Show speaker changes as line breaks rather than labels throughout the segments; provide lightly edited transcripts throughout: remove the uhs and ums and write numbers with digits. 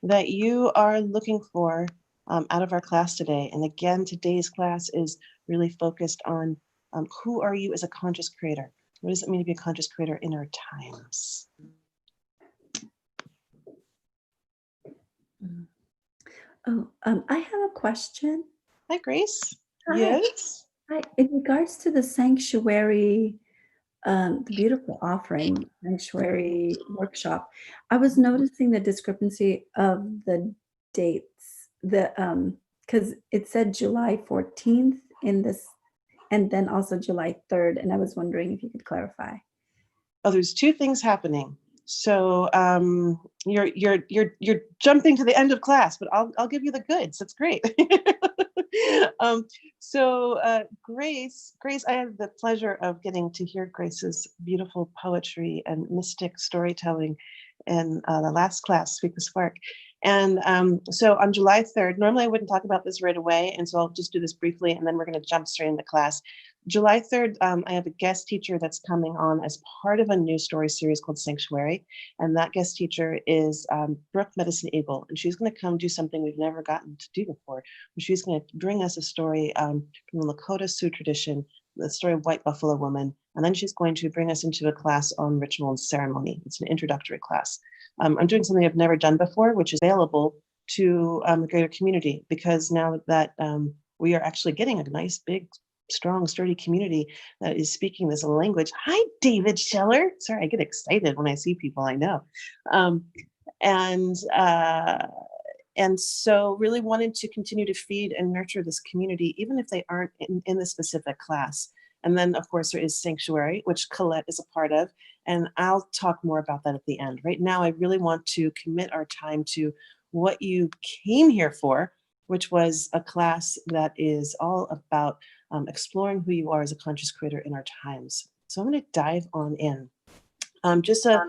that you are looking for out of our class today. And again, today's class is really focused on who are you as a conscious creator? What does it mean to be a conscious creator in our times?
I have a question.
Hi, Grace.
Hi.
Yes.
Hi. In regards to the sanctuary, the beautiful offering sanctuary workshop, I was noticing the discrepancy of the dates. Because it said July 14th in this, and then also July 3rd, and I was wondering if you could clarify.
Oh, there's two things happening. So you're jumping to the end of class, but I'll give you the goods. That's great. Grace, I have the pleasure of getting to hear Grace's beautiful poetry and mystic storytelling in the last class, Speak the Spark. And so on July 3rd, normally I wouldn't talk about this right away, and so I'll just do this briefly, and then we're going to jump straight into class. July 3rd, I have a guest teacher that's coming on as part of a new story series called Sanctuary. And that guest teacher is Brooke Medicine Eagle. And she's going to come do something we've never gotten to do before. She's going to bring us a story from the Lakota Sioux tradition, the story of White Buffalo Woman. And then she's going to bring us into a class on ritual and ceremony. It's an introductory class. I'm doing something I've never done before, which is available to the greater community, because now that we are actually getting a nice, big, strong, sturdy community that is speaking this language. Hi, David Scheller. Sorry, I get excited when I see people I know. And so really wanted to continue to feed and nurture this community, even if they aren't in the specific class. And then, of course, there is Sanctuary, which Colette is a part of. And I'll talk more about that at the end. Right now, I really want to commit our time to what you came here for, which was a class that is all about exploring who you are as a conscious creator in our times. So I'm going to dive on in. Just a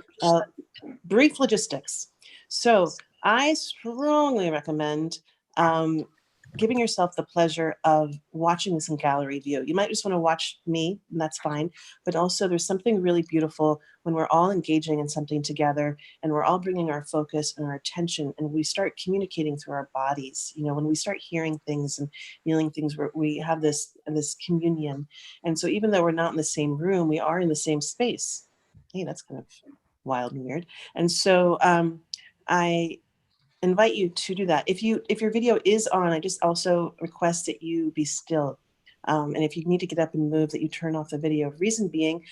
brief logistics. So I strongly recommend giving yourself the pleasure of watching this in gallery view. You might just want to watch me, and that's fine. But also there's something really beautiful when we're all engaging in something together and we're all bringing our focus and our attention, and we start communicating through our bodies. You know, when we start hearing things and feeling things, we have this communion. And so even though we're not in the same room, we are in the same space. Hey, that's kind of wild and weird. And so I invite you to do that. If your video is on, I just also request that you be still. And if you need to get up and move, that you turn off the video. Reason being,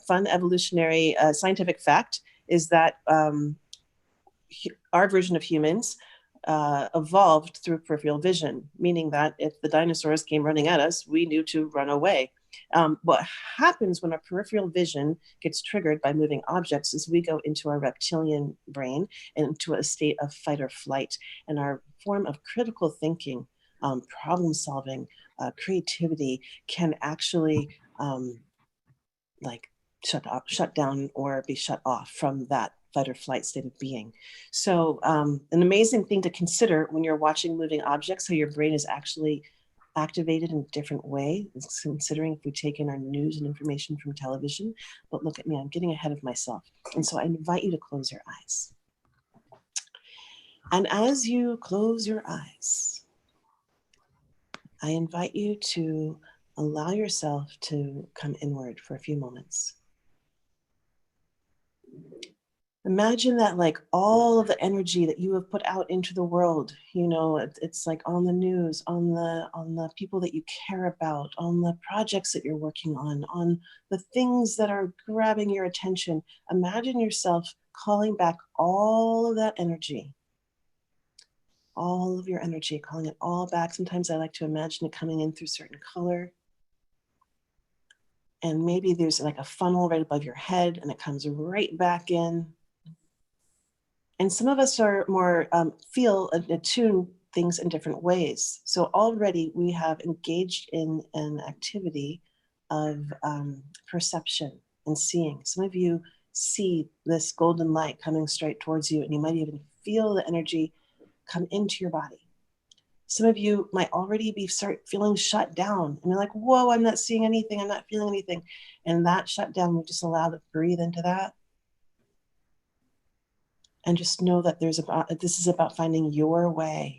fun evolutionary scientific fact is that our version of humans evolved through peripheral vision, meaning that if the dinosaurs came running at us, we knew to run away. What happens when our peripheral vision gets triggered by moving objects is we go into our reptilian brain and into a state of fight or flight. And our form of critical thinking, problem solving, creativity can actually shut down or be shut off from that fight or flight state of being. So an amazing thing to consider when you're watching moving objects, how your brain is actually activated in a different way, considering if we take in our news and information from television. But look at me, I'm getting ahead of myself. And so I invite you to close your eyes. And as you close your eyes, I invite you to allow yourself to come inward for a few moments. Imagine that, like, all of the energy that you have put out into the world, you know, it's like on the news, on the people that you care about, on the projects that you're working on the things that are grabbing your attention. Imagine yourself calling back all of that energy, all of your energy, calling it all back. Sometimes I like to imagine it coming in through certain color. And maybe there's like a funnel right above your head and it comes right back in. And some of us are more feel and attune things in different ways. So already we have engaged in an activity of perception and seeing. Some of you see this golden light coming straight towards you, and you might even feel the energy come into your body. Some of you might already start feeling shut down, and you're like, whoa, I'm not seeing anything, I'm not feeling anything. And that shut down, we just allow to breathe into that. And just know that this is about finding your way.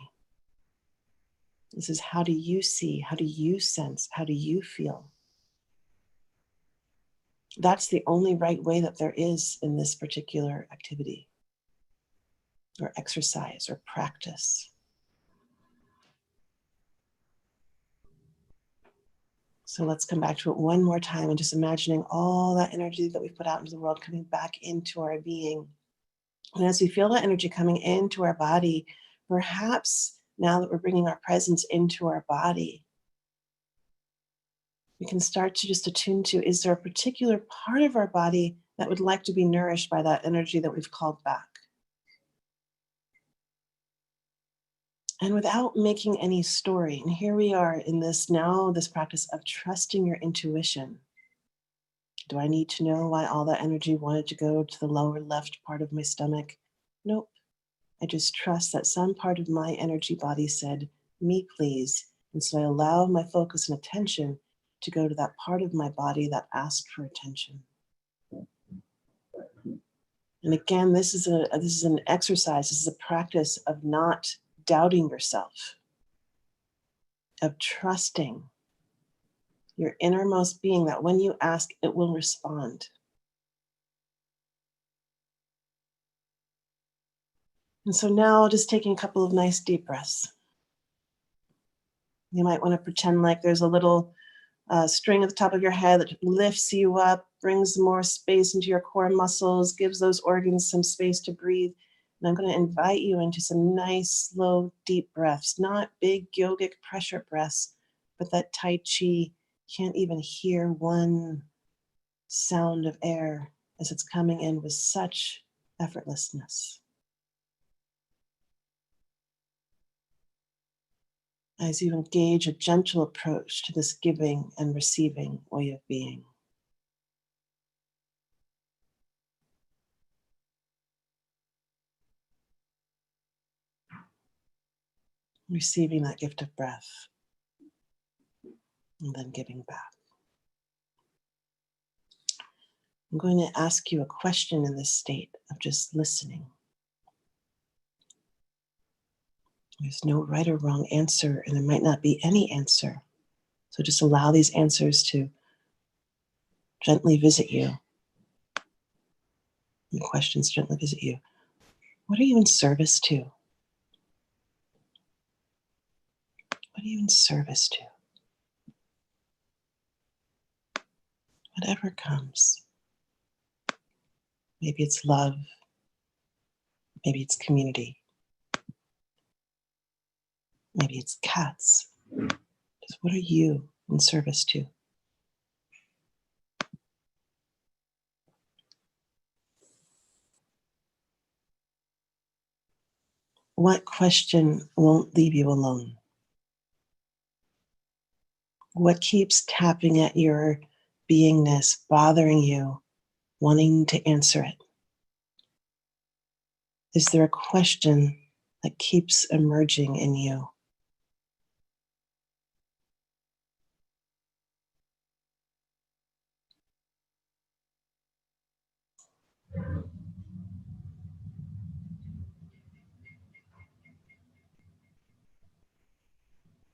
This is, how do you see? How do you sense? How do you feel? That's the only right way that there is in this particular activity or exercise or practice. So let's come back to it one more time and just imagining all that energy that we've put out into the world coming back into our being. And as we feel that energy coming into our body, perhaps now that we're bringing our presence into our body, we can start to just attune to, is there a particular part of our body that would like to be nourished by that energy that we've called back? And without making any story, and here we are in this practice of trusting your intuition. Do I need to know why all that energy wanted to go to the lower left part of my stomach? Nope. I just trust that some part of my energy body said, me please. And so I allow my focus and attention to go to that part of my body that asked for attention. And again, this is an exercise, this is a practice of not doubting yourself, of trusting your innermost being that when you ask, it will respond. And so now just taking a couple of nice deep breaths. You might want to pretend like there's a little string at the top of your head that lifts you up, brings more space into your core muscles, gives those organs some space to breathe. And I'm going to invite you into some nice, slow, deep breaths, not big yogic pressure breaths, but that Tai Chi. Can't even hear one sound of air as it's coming in with such effortlessness. As you engage a gentle approach to this giving and receiving way of being. Receiving that gift of breath and then giving back. I'm going to ask you a question in this state of just listening. There's no right or wrong answer, and there might not be any answer. So just allow these answers to gently visit you. The questions gently visit you. What are you in service to? What are you in service to? Whatever comes. Maybe it's love. Maybe it's community. Maybe it's cats. Just what are you in service to? What question won't leave you alone? What keeps tapping at your beingness, bothering you, wanting to answer it? Is there a question that keeps emerging in you?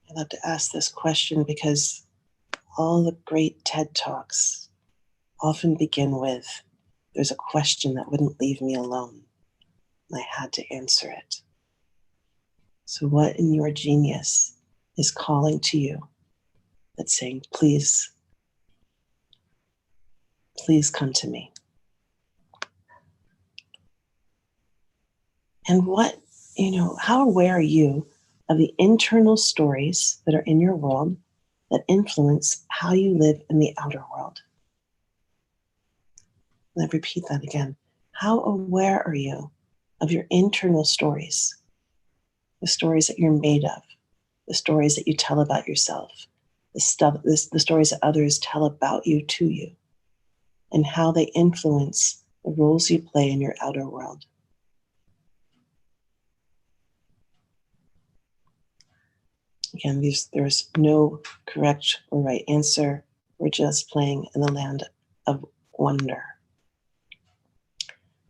I love to ask this question because all the great TED Talks often begin with, there's a question that wouldn't leave me alone. I had to answer it. So what in your genius is calling to you that's saying, please, please come to me? And what, how aware are you of the internal stories that are in your world that influence how you live in the outer world? Let me repeat that again. How aware are you of your internal stories? The stories that you're made of, the stories that you tell about yourself, the stories that others tell about you to you, and how they influence the roles you play in your outer world. Again, there's no correct or right answer. We're just playing in the land of wonder.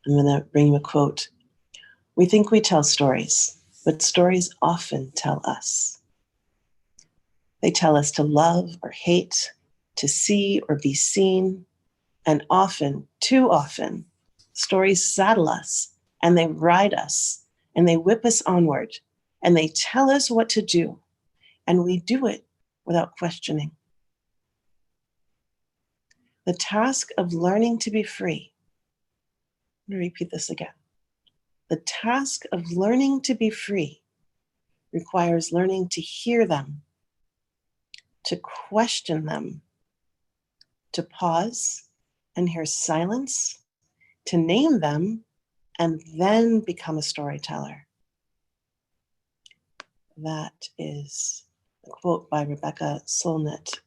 I'm going to bring you a quote. We think we tell stories, but stories often tell us. They tell us to love or hate, to see or be seen, and often, too often, stories saddle us and they ride us and they whip us onward and they tell us what to do, and we do it without questioning. The task of learning to be free. I'm going to repeat this again. The task of learning to be free requires learning to hear them, to question them, to pause and hear silence, to name them, and then become a storyteller. That is a quote by Rebecca Solnit.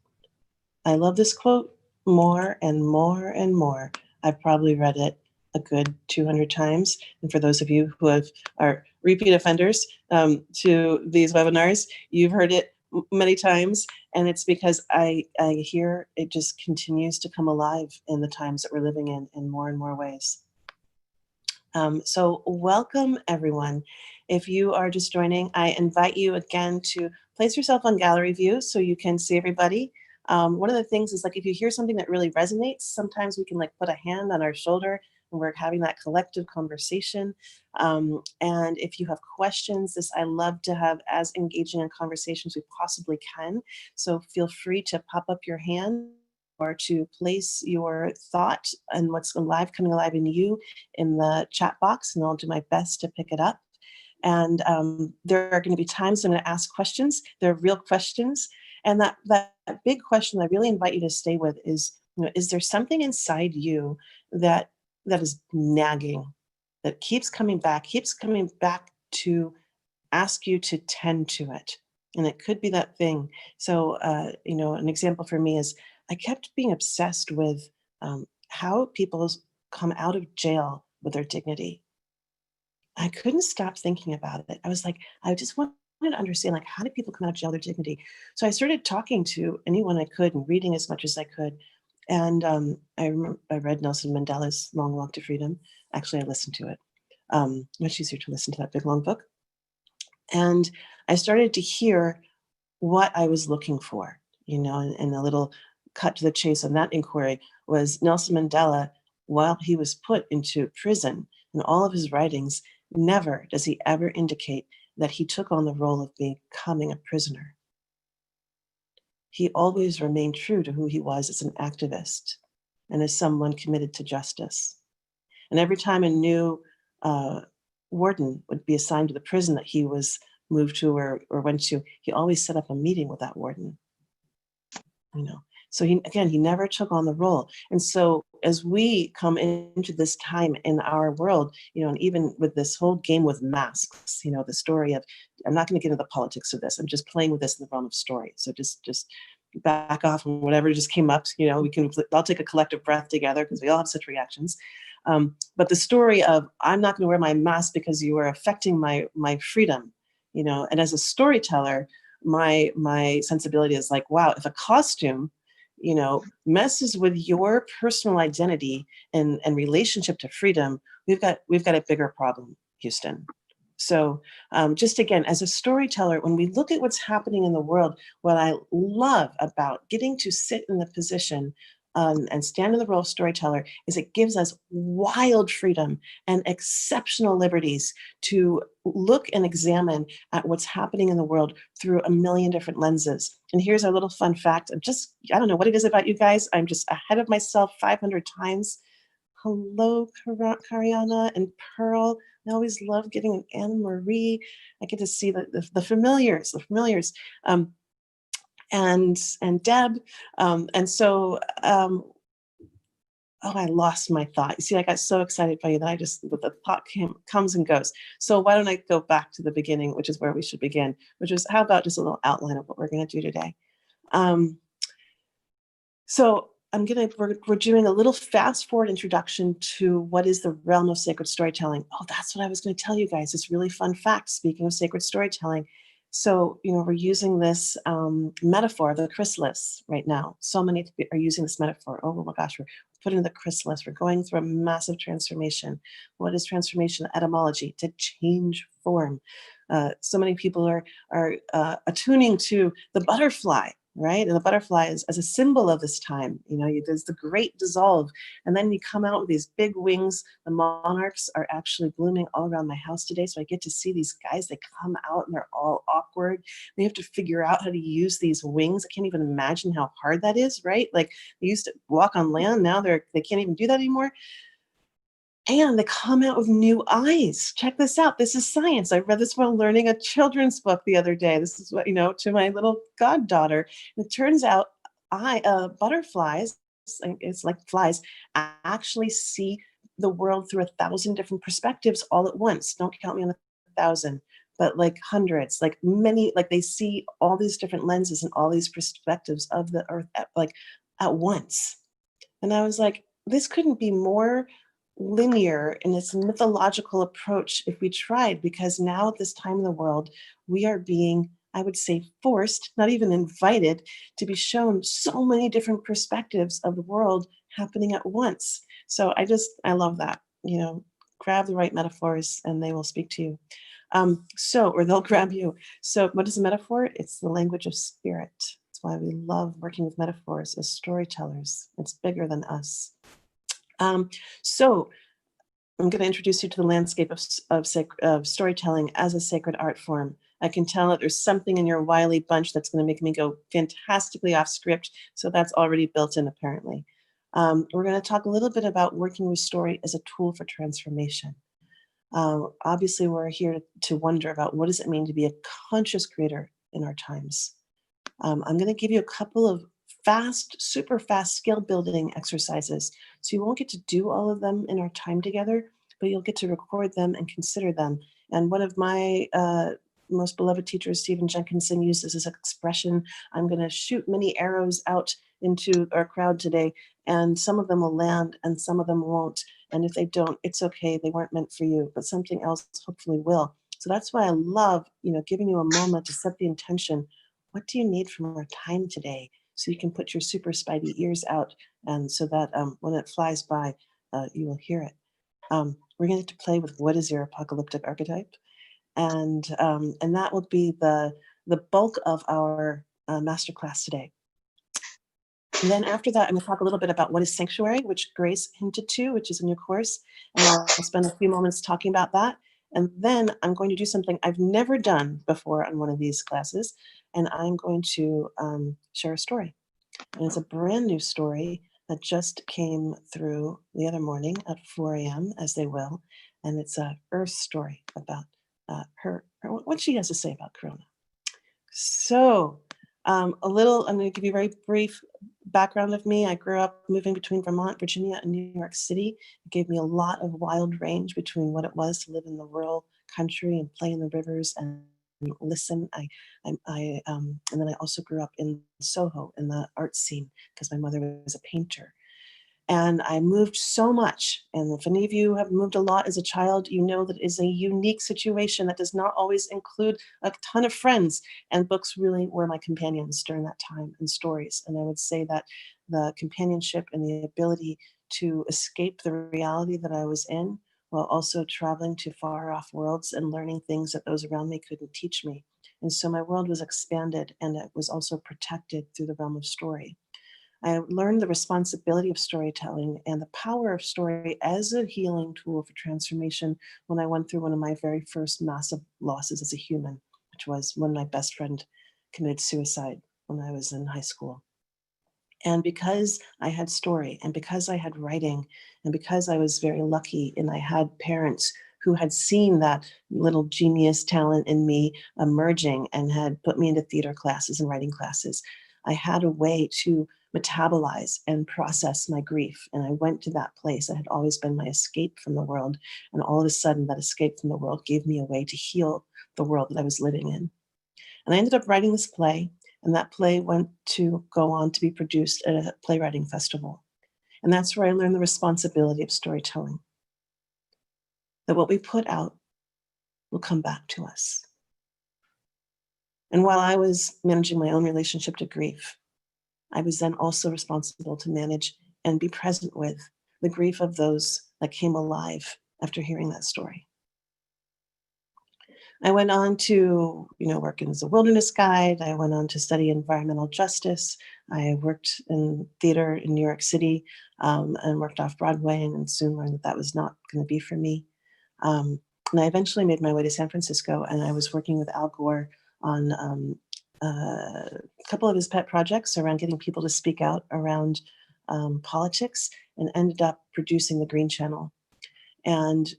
I love this quote more and more and more. I've probably read it a good 200 times. And for those of you who are repeat offenders to these webinars, you've heard it many times. And it's because I hear it just continues to come alive in the times that we're living in more and more ways. So welcome, everyone. If you are just joining, I invite you again to place yourself on gallery view so you can see everybody. One of the things is, like, if you hear something that really resonates, sometimes we can like put a hand on our shoulder and we're having that collective conversation. And if you have questions, I love to have as engaging a conversation as we possibly can. So feel free to pop up your hand or to place your thought and what's coming alive in you in the chat box, and I'll do my best to pick it up. And there are going to be times I'm going to ask questions. They're real questions. And that big question I really invite you to stay with is, is there something inside you that is nagging, that keeps coming back to ask you to tend to it? And it could be that thing. So, an example for me is I kept being obsessed with how people come out of jail with their dignity. I couldn't stop thinking about it. I was like, I just wanted to understand, like, how do people come out of jail with their dignity? So I started talking to anyone I could and reading as much as I could. And I read Nelson Mandela's Long Walk to Freedom. Actually, I listened to it. Much easier to listen to that big, long book. And I started to hear what I was looking for, and a little cut to the chase on that inquiry was Nelson Mandela, while he was put into prison, in all of his writings, never does he ever indicate that he took on the role of becoming a prisoner. He always remained true to who he was as an activist and as someone committed to justice. And every time a new warden would be assigned to the prison that he was moved to or went to, he always set up a meeting with that warden. So he never took on the role. And so as we come into this time in our world, and even with this whole game with masks, the story of, I'm not going to get into the politics of this. I'm just playing with this in the realm of story. So just back off on whatever just came up. I'll take a collective breath together because we all have such reactions. But the story of, I'm not going to wear my mask because you are affecting my freedom, and as a storyteller, my sensibility is like, wow, if a costume, messes with your personal identity and relationship to freedom, we've got a bigger problem, Houston. So just again, as a storyteller, when we look at what's happening in the world, what I love about getting to sit in the position and stand in the role of storyteller is it gives us wild freedom and exceptional liberties to look and examine at what's happening in the world through a million different lenses. And here's our little fun fact. I don't know what it is about you guys. I'm just ahead of myself 500 times. Hello, Kariana and Pearl. I always love getting an Anne Marie. I get to see the familiars, and Deb. And so, I lost my thought. You see, I got so excited by you that the thought comes and goes. So why don't I go back to the beginning, which is where we should begin, which is, how about just a little outline of what we're going to do today? So we're doing a little fast forward introduction to what is the realm of sacred storytelling. Oh, that's what I was going to tell you guys. This really fun fact, speaking of sacred storytelling. So, we're using this metaphor, the chrysalis, right now. So many are using this metaphor. Oh my gosh, we're put into the chrysalis. We're going through a massive transformation. What is transformation etymology? To change form. So many people are attuning to the butterfly, right? And the butterfly is as a symbol of this time. There's the great dissolve, and then you come out with these big wings. The monarchs are actually blooming all around my house today, so I get to see these guys. They come out and they're all awkward. They have to figure out how to use these wings. I can't even imagine how hard that is, right? Like, they used to walk on land, now they can't even do that anymore. And they come out with new eyes. Check this out. This is science. I read this while learning a children's book the other day. This is what, to my little goddaughter. And it turns out butterflies, it's like flies, actually see the world through 1,000 different perspectives all at once. Don't count me on 1,000, but like hundreds, like many, like they see all these different lenses and all these perspectives of the earth at once. And I was like, this couldn't be more linear in its mythological approach if we tried, because now at this time in the world, we are being, I would say, forced, not even invited, to be shown so many different perspectives of the world happening at once. So I love that. Grab the right metaphors and they will speak to you. Or they'll grab you. So what is a metaphor? It's the language of spirit. That's why we love working with metaphors as storytellers. It's bigger than us. So I'm going to introduce you to the landscape of storytelling as a sacred art form. I can tell that there's something in your wily bunch that's going to make me go fantastically off script. So that's already built in, apparently. We're going to talk a little bit about working with story as a tool for transformation. Obviously, we're here to wonder about what does it mean to be a conscious creator in our times. I'm going to give you a couple of super fast skill building exercises. So you won't get to do all of them in our time together, but you'll get to record them and consider them. And one of my most beloved teachers, Stephen Jenkinson, uses this expression: I'm going to shoot many arrows out into our crowd today, and some of them will land and some of them won't. And if they don't, it's okay. They weren't meant for you, but something else hopefully will. So that's why I love, giving you a moment to set the intention. What do you need from our time today? So you can put your super spidey ears out, and so that when it flies by, you will hear it. We're going to play with what is your apocalyptic archetype, and that will be the bulk of our masterclass today. And then after that, I'm going to talk a little bit about what is sanctuary, which Grace hinted to, which is in your course, and I'll spend a few moments talking about that. And then I'm going to do something I've never done before on one of these classes, and I'm going to share a story. And it's a brand new story that just came through the other morning at 4 a.m., as they will. And it's a Earth story about what she has to say about Corona. So I'm going to give you a very brief background of me. I grew up moving between Vermont, Virginia, and New York City. It gave me a lot of wild range between what it was to live in the rural country and play in the rivers and listen. And then I also grew up in Soho in the art scene because my mother was a painter. And I moved so much. And if any of you have moved a lot as a child, you know that is a unique situation that does not always include a ton of friends. And books really were my companions during that time, and stories. And I would say that the companionship and the ability to escape the reality that I was in, while also traveling to far off worlds and learning things that those around me couldn't teach me. And so my world was expanded, and it was also protected through the realm of story. I learned the responsibility of storytelling and the power of story as a healing tool for transformation when I went through one of my very first massive losses as a human, which was when my best friend committed suicide when I was in high school. And because I had story, and because I had writing, and because I was very lucky and I had parents who had seen that little genius talent in me emerging and had put me into theater classes and writing classes, I had a way to metabolize and process my grief. And I went to that place that had always been my escape from the world. And all of a sudden, that escape from the world gave me a way to heal the world that I was living in. And I ended up writing this play, and that play went to go on to be produced at a playwriting festival. And that's where I learned the responsibility of storytelling. That what we put out will come back to us. And while I was managing my own relationship to grief, I was then also responsible to manage and be present with the grief of those that came alive after hearing that story. I went on to, work as a wilderness guide. I went on to study environmental justice. I worked in theater in New York City, and worked off Broadway, and soon learned that that was not going to be for me. And I eventually made my way to San Francisco, and I was working with Al Gore on a couple of his pet projects around getting people to speak out around politics, and ended up producing the Green Channel. And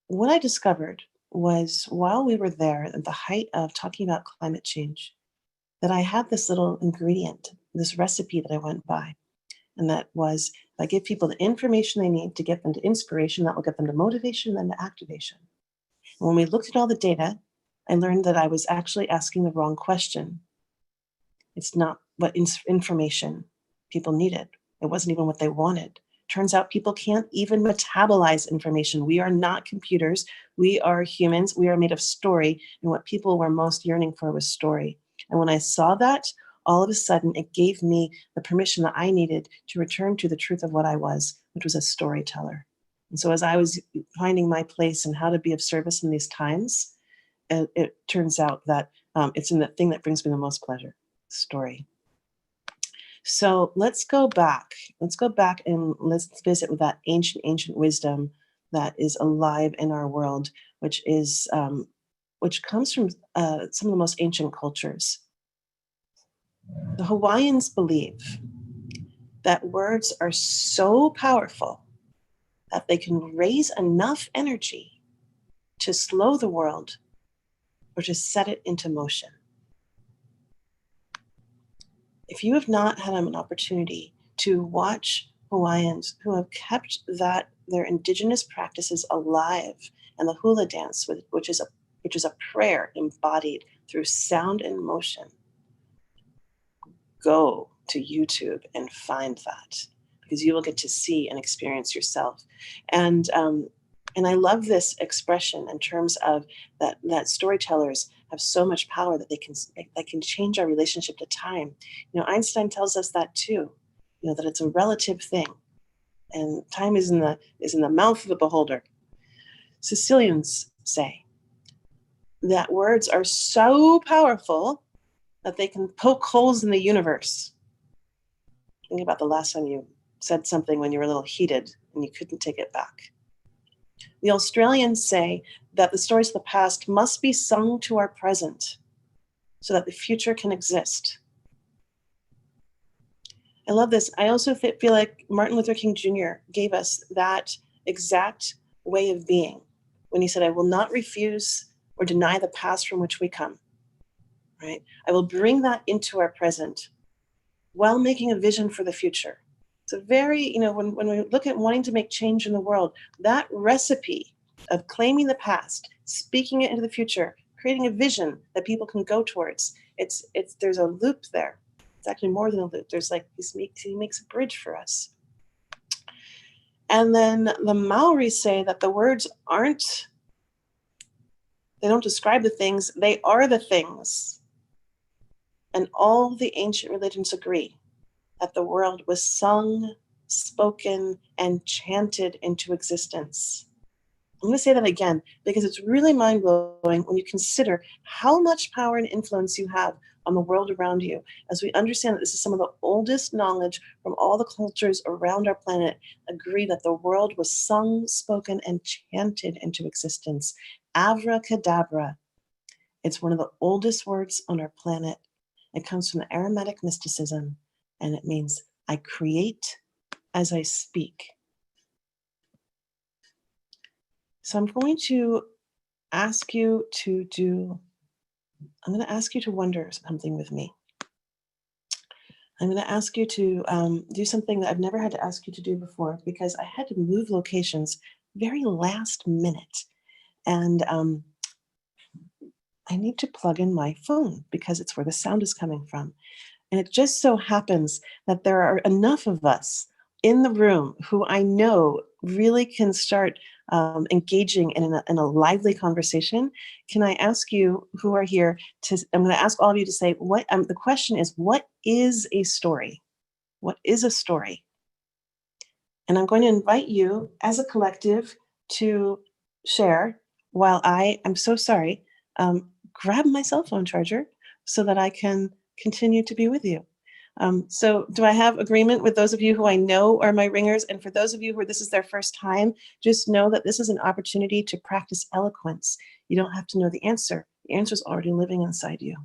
what I discovered was, while we were there at the height of talking about climate change, that I had this little ingredient, this recipe that I went by. And that was, if I give people the information they need to get them to inspiration, that will get them to motivation, then to activation. And when we looked at all the data, I learned that I was actually asking the wrong question. It's not what information people needed. It wasn't even what they wanted. Turns out people can't even metabolize information. We are not computers. We are humans. We are made of story. And what people were most yearning for was story. And when I saw that, all of a sudden, it gave me the permission that I needed to return to the truth of what I was, which was a storyteller. And so as I was finding my place and how to be of service in these times, it turns out that it's in the thing that brings me the most pleasure, story. So let's go back. Let's go back and let's visit with that ancient wisdom that is alive in our world, which comes from some of the most ancient cultures. The Hawaiians believe that words are so powerful that they can raise enough energy to slow the world or to set it into motion. If you have not had an opportunity to watch Hawaiians who have kept their indigenous practices alive, and the hula dance, which is a prayer embodied through sound and motion, go to YouTube and find that, because you will get to see and experience yourself. And I love this expression in terms of that storytellers have so much power that they can change our relationship to time. Einstein tells us that too. That it's a relative thing, and time is in the mouth of the beholder. Sicilians say that words are so powerful that they can poke holes in the universe. Think about the last time you said something when you were a little heated and you couldn't take it back. The Australians say that the stories of the past must be sung to our present so that the future can exist. I love this. I also feel like Martin Luther King Jr. gave us that exact way of being when he said, "I will not refuse or deny the past from which we come." Right? I will bring that into our present while making a vision for the future. It's a very, when we look at wanting to make change in the world, that recipe of claiming the past, speaking it into the future, creating a vision that people can go towards, there's a loop there. It's actually more than a loop. There's he makes a bridge for us. And then the Maoris say that the words they don't describe the things, they are the things. And all the ancient religions agree that the world was sung, spoken, and chanted into existence. I'm going to say that again because it's really mind-blowing when you consider how much power and influence you have on the world around you, as we understand that this is some of the oldest knowledge from all the cultures around our planet agree that the world was sung, spoken, and chanted into existence. Abracadabra. It's one of the oldest words on our planet. It comes from the Aramaic mysticism, and it means I create as I speak. So I'm going to ask you to wonder something with me. I'm going to ask you to do something that I've never had to ask you to do before, because I had to move locations very last minute. And I need to plug in my phone because it's where the sound is coming from. And it just so happens that there are enough of us in the room who I know really can start engaging in a lively conversation. Can I ask you who are here I'm going to ask all of you to say, the question is, what is a story? What is a story? And I'm going to invite you as a collective to share while I'm so sorry, grab my cell phone charger so that I can continue to be with you. So do I have agreement with those of you who I know are my ringers? And for those of you who this is their first time, just know that this is an opportunity to practice eloquence. You don't have to know the answer. The answer is already living inside you.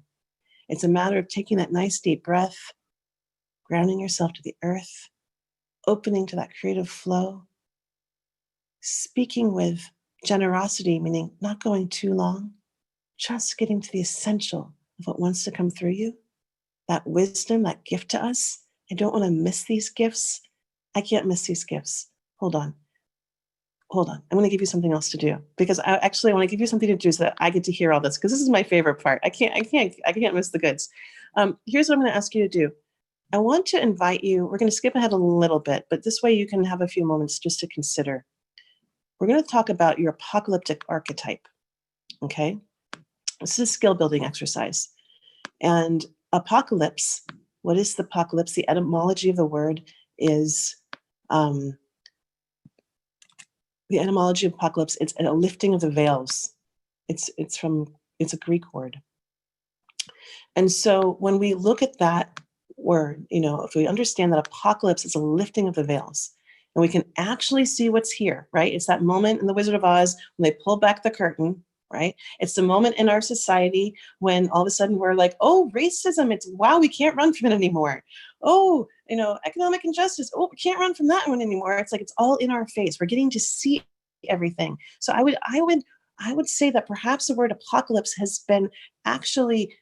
It's a matter of taking that nice deep breath, grounding yourself to the earth, opening to that creative flow, speaking with generosity, meaning not going too long, just getting to the essential of what wants to come through you, that wisdom, that gift to us. I don't want to miss these gifts. I can't miss these gifts. Hold on. Hold on. I'm going to give you something else to do because I want to give you something to do so that I get to hear all this because this is my favorite part. I can't miss the goods. Here's what I'm going to ask you to do. I want to invite you, we're going to skip ahead a little bit, but this way you can have a few moments just to consider. We're going to talk about your apocalyptic archetype, okay? This is a skill building exercise. And apocalypse, what is the apocalypse? The etymology of the word is, the etymology of apocalypse, it's a lifting of the veils. It's a Greek word. And so when we look at that word, if we understand that apocalypse is a lifting of the veils, and we can actually see what's here, right? It's that moment in The Wizard of Oz when they pull back the curtain, right? It's the moment in our society when all of a sudden we're like, oh, racism, wow, we can't run from it anymore. Oh, economic injustice, oh, we can't run from that one anymore. It's like it's all in our face. We're getting to see everything. So I would say that perhaps the word apocalypse has been actually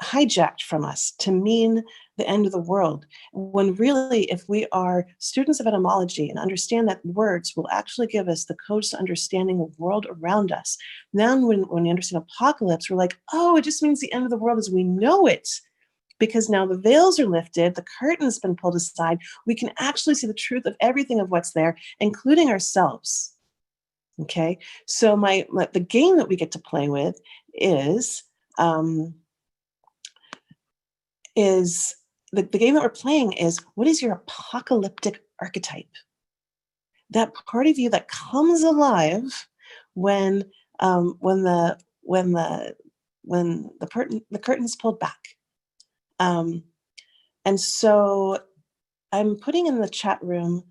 hijacked from us to mean the end of the world, when really, if we are students of etymology and understand that words will actually give us the codes to understanding the world around us, then when we understand apocalypse, we're like, oh, it just means the end of the world as we know it. Because now the veils are lifted, the curtain's been pulled aside, we can actually see the truth of everything of what's there, including ourselves. Okay, so the game that we get to play with is the game that we're playing is, what is your apocalyptic archetype? That part of you that comes alive when the curtain's pulled back. And so I'm putting in the chat room,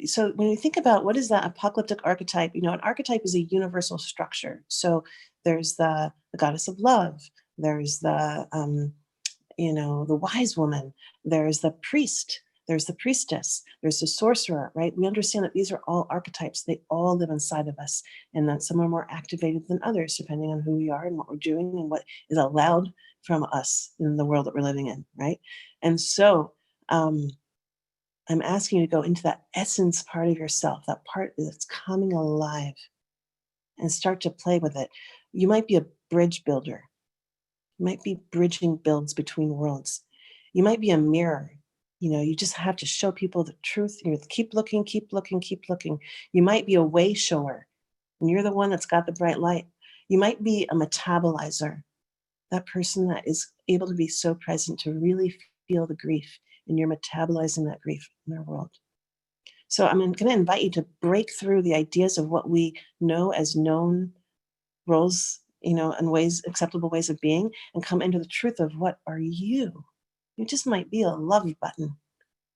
so when you think about what is that apocalyptic archetype, an archetype is a universal structure. So there's the goddess of love, there's the wise woman, there's the priest, there's the priestess, there's the sorcerer, right? We understand that these are all archetypes. They all live inside of us, and that some are more activated than others, depending on who we are and what we're doing and what is allowed from us in the world that we're living in, right? And so I'm asking you to go into that essence part of yourself, that part that's coming alive, and start to play with it. You might be a bridge builder. You might be bridging builds between worlds. You might be a mirror. You just have to show people the truth. You keep looking, keep looking, keep looking. You might be a way shower, and you're the one that's got the bright light. You might be a metabolizer, that person that is able to be so present to really feel the grief, and you're metabolizing that grief in our world. So I'm going to invite you to break through the ideas of what we know as known roles, and acceptable ways of being, and come into the truth of what are you. You just might be a love button.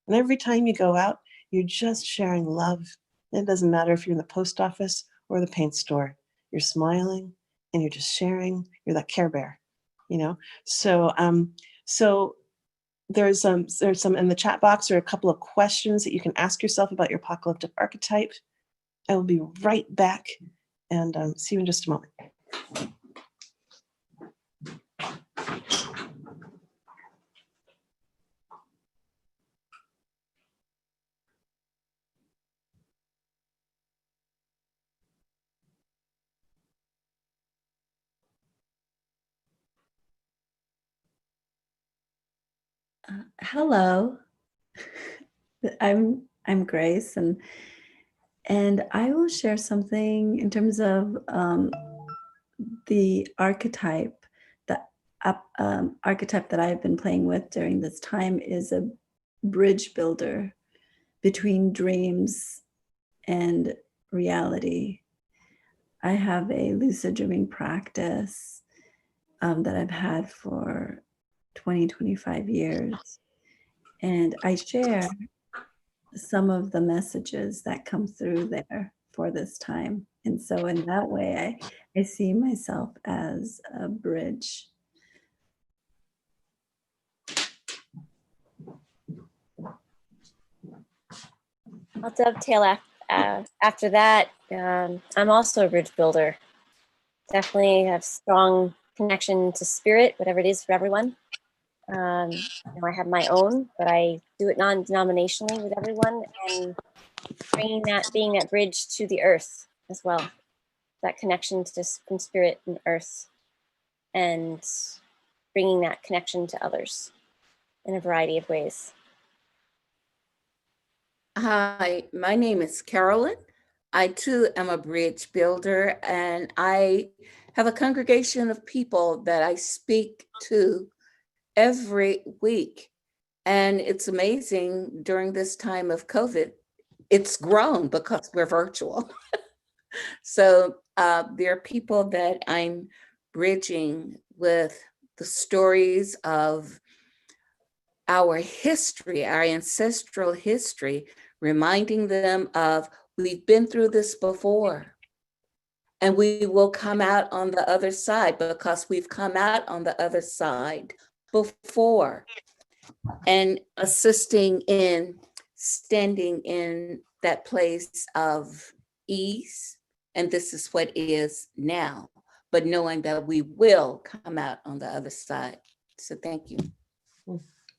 And every time you go out, you're just sharing love. It doesn't matter if you're in the post office or the paint store. You're smiling and you're just sharing. You're that Care Bear, So there's some in the chat box. There are a couple of questions that you can ask yourself about your apocalyptic archetype. I will be right back, and see you in just a moment.
Hello, I'm Grace, and I will share something in terms of the archetype. The archetype that I've been playing with during this time is a bridge builder, between dreams and reality. I have a lucid dreaming practice that I've had for 20, 25 years. And I share some of the messages that come through there for this time. And so in that way, I see myself as a bridge.
I'll dovetail after that. I'm also a bridge builder. Definitely have strong connection to spirit, whatever it is for everyone. I have my own, but I do it non-denominationally with everyone, and being that bridge to the earth as well. That connection from spirit and earth, and bringing that connection to others in a variety of ways.
Hi, my name is Carolyn. I too am a bridge builder, and I have a congregation of people that I speak to every week. And it's amazing during this time of COVID, it's grown because we're virtual. So there are people that I'm bridging with the stories of our history, our ancestral history, reminding them of we've been through this before and we will come out on the other side because we've come out on the other side before, and assisting in standing in that place of ease. And this is what is now, but knowing that we will come out on the other side. So thank you.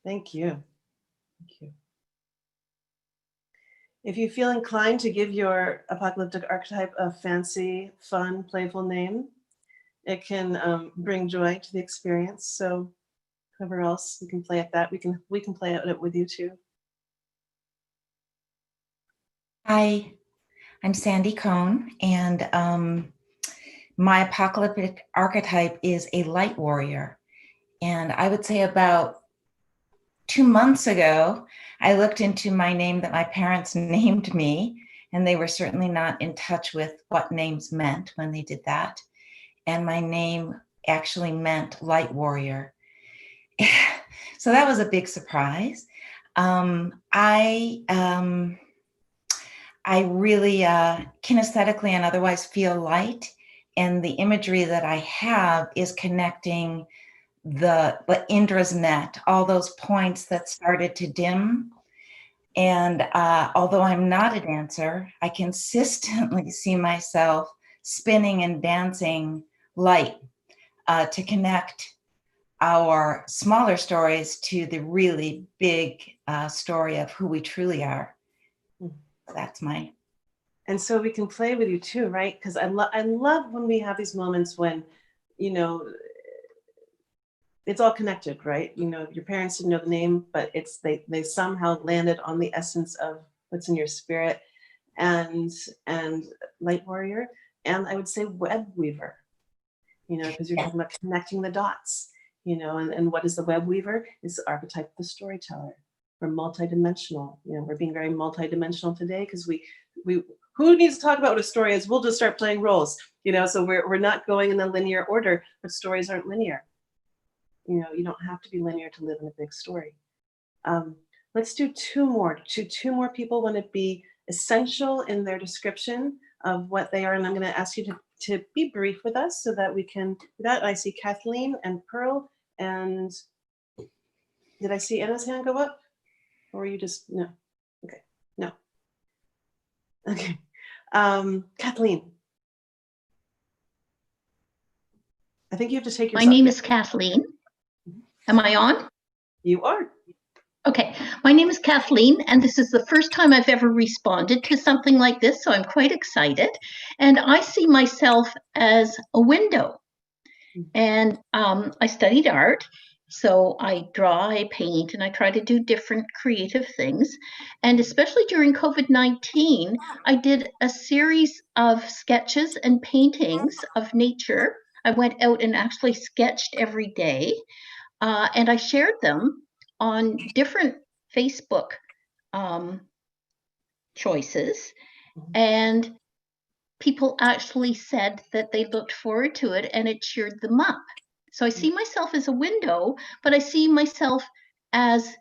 Thank you. Thank you. If you feel inclined to give your apocalyptic archetype a fancy, fun, playful name, it can bring joy to the experience. So whoever else we can play at that, we can play at it with you too.
Hi, I'm Sandy Cohn, and my apocalyptic archetype is a light warrior. And I would say about 2 months ago, I looked into my name that my parents named me, and they were certainly not in touch with what names meant when they did that. And my name actually meant light warrior. So that was a big surprise. I really kinesthetically and otherwise feel light. And the imagery that I have is connecting the Indra's net, all those points that started to dim. And although I'm not a dancer, I consistently see myself spinning and dancing light to connect our smaller stories to the really big story of who we truly are. That's my.
And so we can play with you too, right? Because I love when we have these moments when, you know, it's all connected, right? You know, your parents didn't know the name, but it's they somehow landed on the essence of what's in your spirit, and light warrior, and I would say web weaver, you know, because you're talking about connecting the dots, you know, and what is the web weaver? It's the archetype of the storyteller. We're multidimensional, you know, we're being very multidimensional today because we who needs to talk about what a story is? We'll just start playing roles, you know, so we're not going in a linear order, but stories aren't linear. You know, you don't have to be linear to live in a big story. Let's do two more people want to be essential in their description of what they are. And I'm going to ask you to be brief with us so that we can do that. I see Kathleen and Pearl, and did I see Anna's hand go up? Or were you just, no? Okay, no. Okay, Kathleen. I think you have to take yourself.
My name is Kathleen. Am I on?
You are.
Okay, my name is Kathleen, and this is the first time I've ever responded to something like this, so I'm quite excited. And I see myself as a window. And I studied art, so I draw, I paint, and I try to do different creative things. And especially during COVID-19, I did a series of sketches and paintings of nature. I went out and actually sketched every day, and I shared them on different Facebook choices, and people actually said that they looked forward to it and it cheered them up. So I see myself as a window, but I see myself as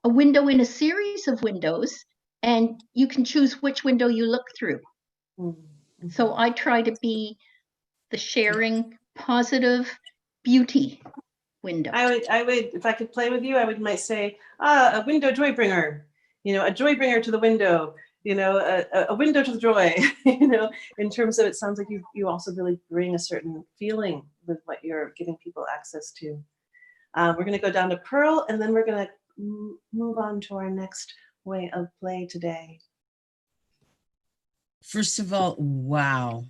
a window in a series of windows, and you can choose which window you look through.
Mm-hmm.
So I try to be the sharing, positive beauty window.
I would, if I could play with you, I would might say, a window joy bringer, a joy bringer to the window, a window to the joy, in terms of, it sounds like you also really bring a certain feeling with what you're giving people access to. We're going to go down to Pearl, and then we're going to move on to our next way of play today.
First of all, wow.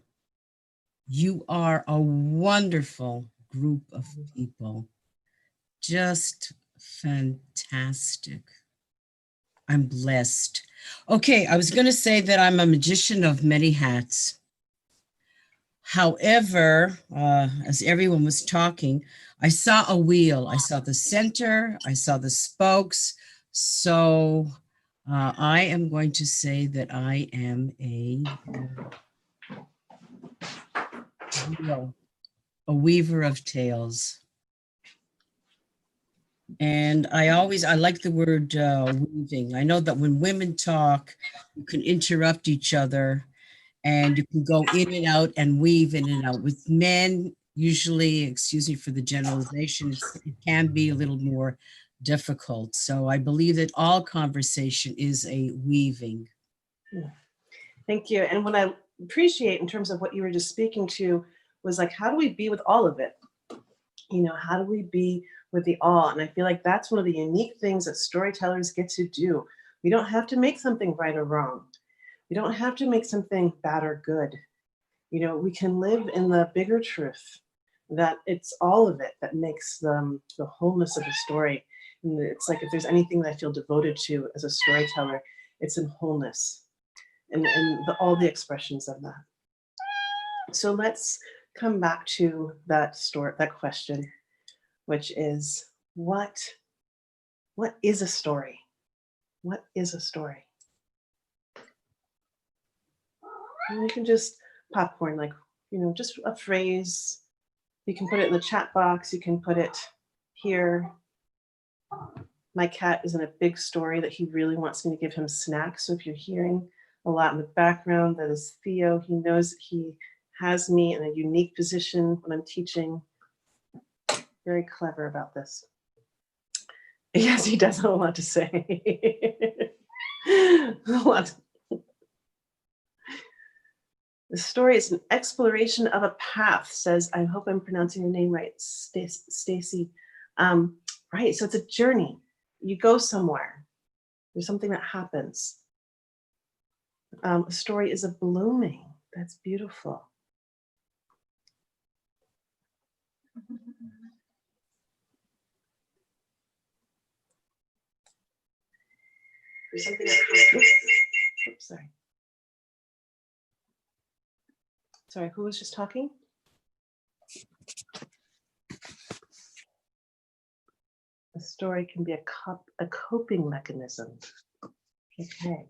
You are a wonderful group of people. Just fantastic. I'm blessed. Okay, I was going to say that I'm a magician of many hats. However, as everyone was talking, I saw a wheel. I saw the center. I saw the spokes. So I am going to say that I am a weaver of tales. And I like the word weaving. I know that when women talk, you can interrupt each other and you can go in and out and weave in and out. With men, usually, excuse me for the generalization, it can be a little more difficult. So I believe that all conversation is a weaving.
Thank you. And what I appreciate in terms of what you were just speaking to was like, how do we be with all of it? How do we be with the all? And I feel like that's one of the unique things that storytellers get to do. We don't have to make something right or wrong. We don't have to make something bad or good. We can live in the bigger truth that it's all of it that makes the wholeness of the story. And it's like, if there's anything that I feel devoted to as a storyteller, it's in wholeness and all the expressions of that. So let's come back to that question, which is, what is a story? What is a story? And you can just popcorn, like, just a phrase. You can put it in the chat box. You can put it here. My cat is in a big story that he really wants me to give him snacks. So if you're hearing a lot in the background, that is Theo. He knows that he has me in a unique position when I'm teaching. Very clever about this. Yes, he does have a lot to say. A lot. The story is an exploration of a path, says, I hope I'm pronouncing your name right, Stacy. Right, so it's a journey. You go somewhere. There's something that happens. A story is a blooming. That's beautiful. There's something that happens. Oops, sorry. Sorry, who was just talking? A story can be a coping mechanism. Okay.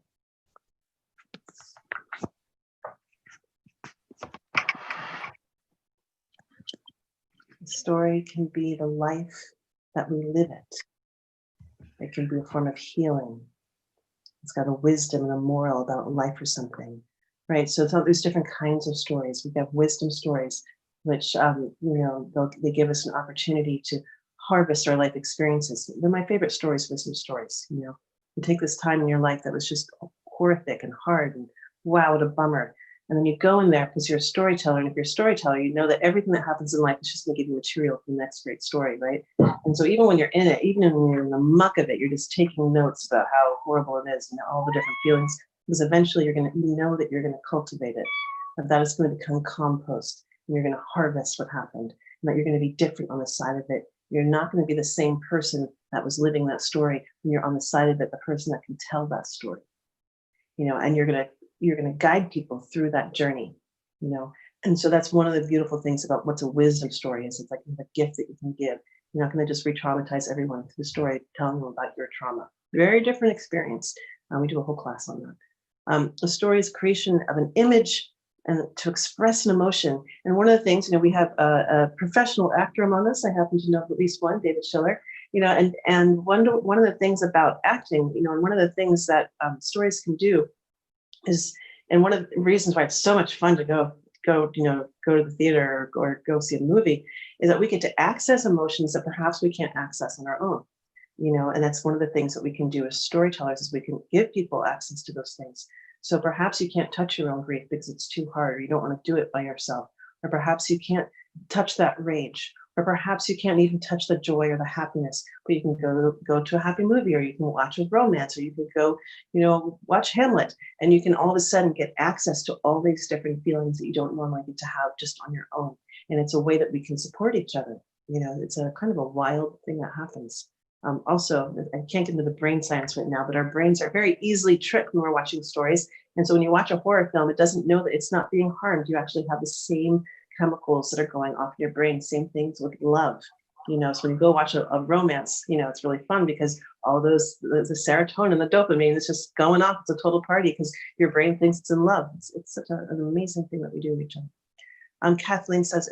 A story can be the life that we live it. It can be a form of healing. It's got a wisdom and a moral about life or something, right? So there's different kinds of stories. We have wisdom stories, which they give us an opportunity to harvest our life experiences. They're my favorite stories, wisdom stories. You take this time in your life that was just horrific and hard, and wow, what a bummer. And then you go in there because you're a storyteller, and if you're a storyteller, you know that everything that happens in life is just going to give you material for the next great story, right? And so even when you're in it, even when you're in the muck of it, you're just taking notes about how horrible it is and all the different feelings, because eventually you know that you're going to cultivate it, that is going to become compost, and you're going to harvest what happened, and that you're going to be different on the side of it. You're not going to be the same person that was living that story when you're on the side of it, the person that can tell that story, and you're going to guide people through that journey, and so that's one of the beautiful things about what's a wisdom story is it's like a gift that you can give. You're not going to just re-traumatize everyone through the story telling them about your trauma. Very different experience. We do a whole class on that. A story is creation of an image and to express an emotion. And one of the things, we have a professional actor among us. I happen to know at least one, David Schiller. And one of the things about acting, and one of the things that stories can do is, and one of the reasons why it's so much fun to go to the theater or go see a movie, is that we get to access emotions that perhaps we can't access on our own. And that's one of the things that we can do as storytellers, is we can give people access to those things. So perhaps you can't touch your own grief because it's too hard, or you don't want to do it by yourself, or perhaps you can't touch that rage, or perhaps you can't even touch the joy or the happiness, but you can go to a happy movie, or you can watch a romance, or you can go, watch Hamlet, and you can all of a sudden get access to all these different feelings that you don't normally get to have just on your own. And it's a way that we can support each other. It's a kind of a wild thing that happens. Also, I can't get into the brain science right now, but our brains are very easily tricked when we're watching stories. And so when you watch a horror film, it doesn't know that it's not being harmed. You actually have the same chemicals that are going off in your brain, same things with love. So when you go watch a romance, it's really fun because all those, the serotonin, the dopamine is just going off. It's a total party because your brain thinks it's in love. It's such an amazing thing that we do with each other. Kathleen says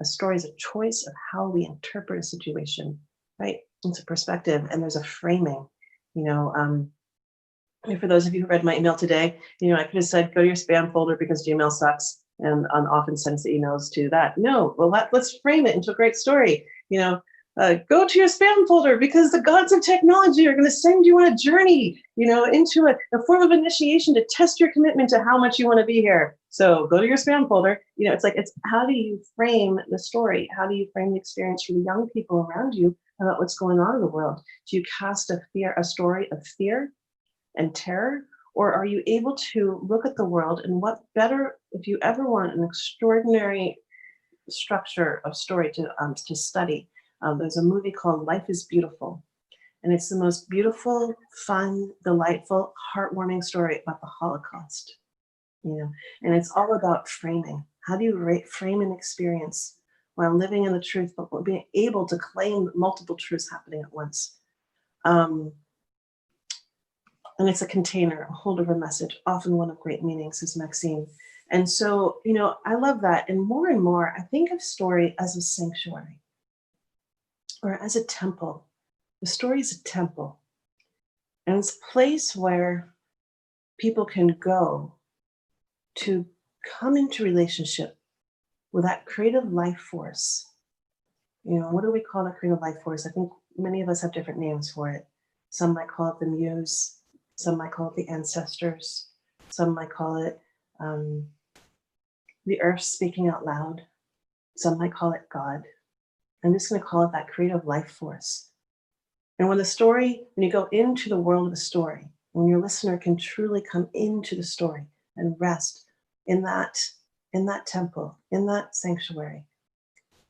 a story is a choice of how we interpret a situation, right? It's a perspective, and there's a framing. For those of you who read my email today, I could have said go to your spam folder because Gmail sucks, and often sends the emails to that. No, well, let's frame it into a great story. Go to your spam folder because the gods of technology are going to send you on a journey, into a form of initiation to test your commitment to how much you want to be here. So go to your spam folder. It's how do you frame the story? How do you frame the experience for the young people around you about what's going on in the world? Do you cast a story of fear and terror? Or are you able to look at the world and what better, if you ever want an extraordinary structure of story to study, there's a movie called Life is Beautiful. And it's the most beautiful, fun, delightful, heartwarming story about the Holocaust. And it's all about framing. How do you frame an experience while living in the truth, but being able to claim multiple truths happening at once? And it's a container, a holder of a message, often one of great meaning, says Maxine. And so, I love that. And more, I think of story as a sanctuary or as a temple. The story is a temple. And it's a place where people can go to come into relationship with that creative life force. What do we call that creative life force? I think many of us have different names for it. Some might call it the muse. Some might call it the ancestors. Some might call it the earth speaking out loud. Some might call it God. I'm just going to call it that creative life force. And when you go into the world of the story, when your listener can truly come into the story and rest in that temple, in that sanctuary,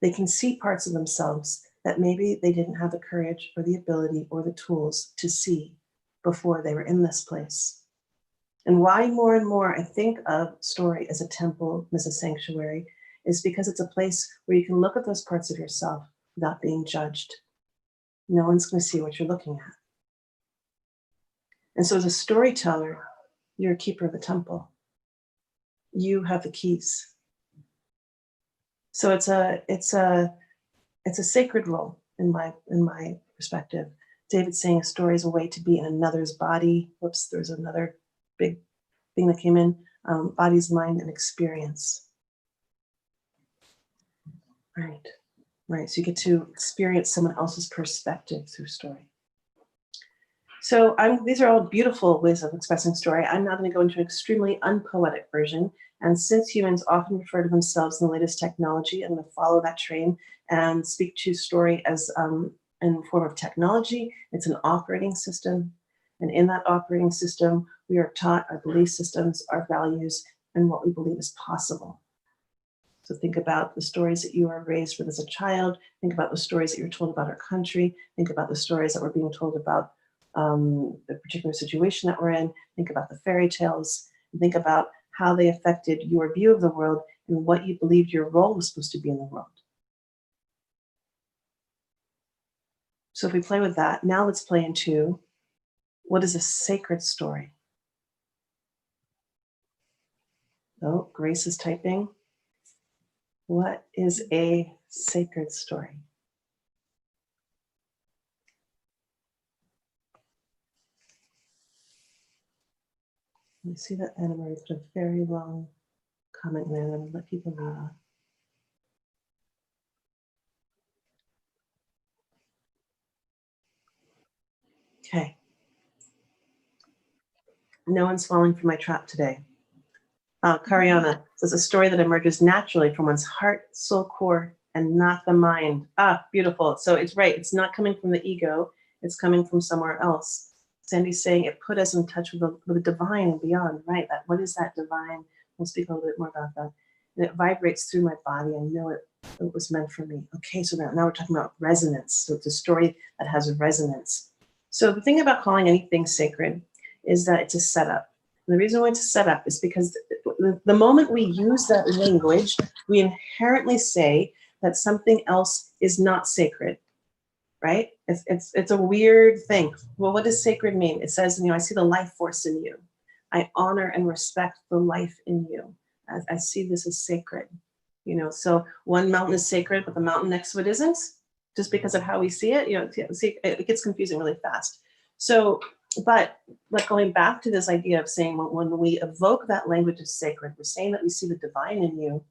they can see parts of themselves that maybe they didn't have the courage or the ability or the tools to see before they were in this place. And why more and more I think of story as a temple, as a sanctuary, is because it's a place where you can look at those parts of yourself without being judged. No one's going to see what you're looking at. And so as a storyteller, you're a keeper of the temple. You have the keys. So it's a sacred role in my perspective. David's saying a story is a way to be in another's body. Whoops, there's another big thing that came in. Body's mind and experience. Right. So you get to experience someone else's perspective through story. So these are all beautiful ways of expressing story. I'm now going to go into an extremely unpoetic version. And since humans often refer to themselves in the latest technology, I'm going to follow that train and speak to story as in the form of technology. It's an operating system. And in that operating system, we are taught our belief systems, our values, and what we believe is possible. So think about the stories that you were raised with as a child. Think about the stories that you were told about our country. Think about the stories that we're being told about the particular situation that we're in. Think about the fairy tales. And think about how they affected your view of the world and what you believed your role was supposed to be in the world. So if we play with that, now let's play into What is a sacred story? Oh, Grace is typing. What is a sacred story? You see that Anna Marie put a very long comment there. I'm going to let people read on. Okay. No one's falling for my trap today. Kariana says a story that emerges naturally from one's heart, soul core, and not the mind. Ah, beautiful. So it's right. It's not coming from the ego. It's coming from somewhere else. Sandy's saying it put us in touch with the divine and beyond. Right. That what is that divine? We'll speak a little bit more about that. And it vibrates through my body. I know it was meant for me. Okay. So now we're talking about resonance. So it's a story that has a resonance. So the thing about calling anything sacred is that it's a setup. And the reason why it's a setup is because the moment we use that language, we inherently say that something else is not sacred, right? It's a weird thing. Well, what does sacred mean? It says, I see the life force in you. I honor and respect the life in you. I see this as sacred, so one mountain is sacred, but the mountain next to it isn't, just because of how we see it. See, it gets confusing really fast. So, but going back to this idea of saying when we evoke that language of sacred, we're saying that we see the divine in you.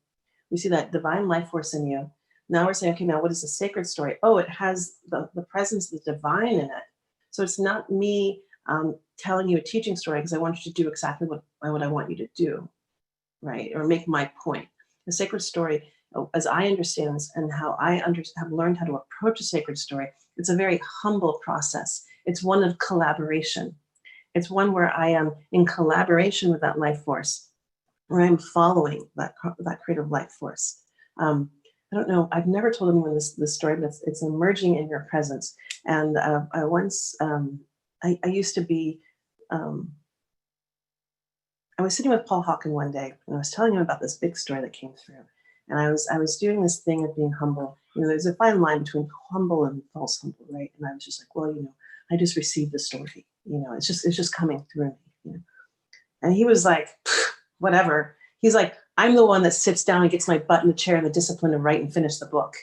We see that divine life force in you. Now we're saying, okay, now what is a sacred story? Oh, it has the presence of the divine in it. So it's not me telling you a teaching story because I want you to do exactly what I want you to do, right? Or make my point. The sacred story, as I understand and how I have learned how to approach a sacred story, it's a very humble process. It's one of collaboration. It's one where I am in collaboration with that life force, where I'm following that creative life force. I don't know. I've never told anyone this story, but it's emerging in your presence. And I once, I used to be, I was sitting with Paul Hawken one day, and I was telling him about this big story that came through. And I was doing this thing of being humble. There's a fine line between humble and false humble, right? And I was just like, well, I just received the story. It's just coming through me. And he was like, whatever. He's like, I'm the one that sits down and gets my butt in the chair and the discipline to write and finish the book,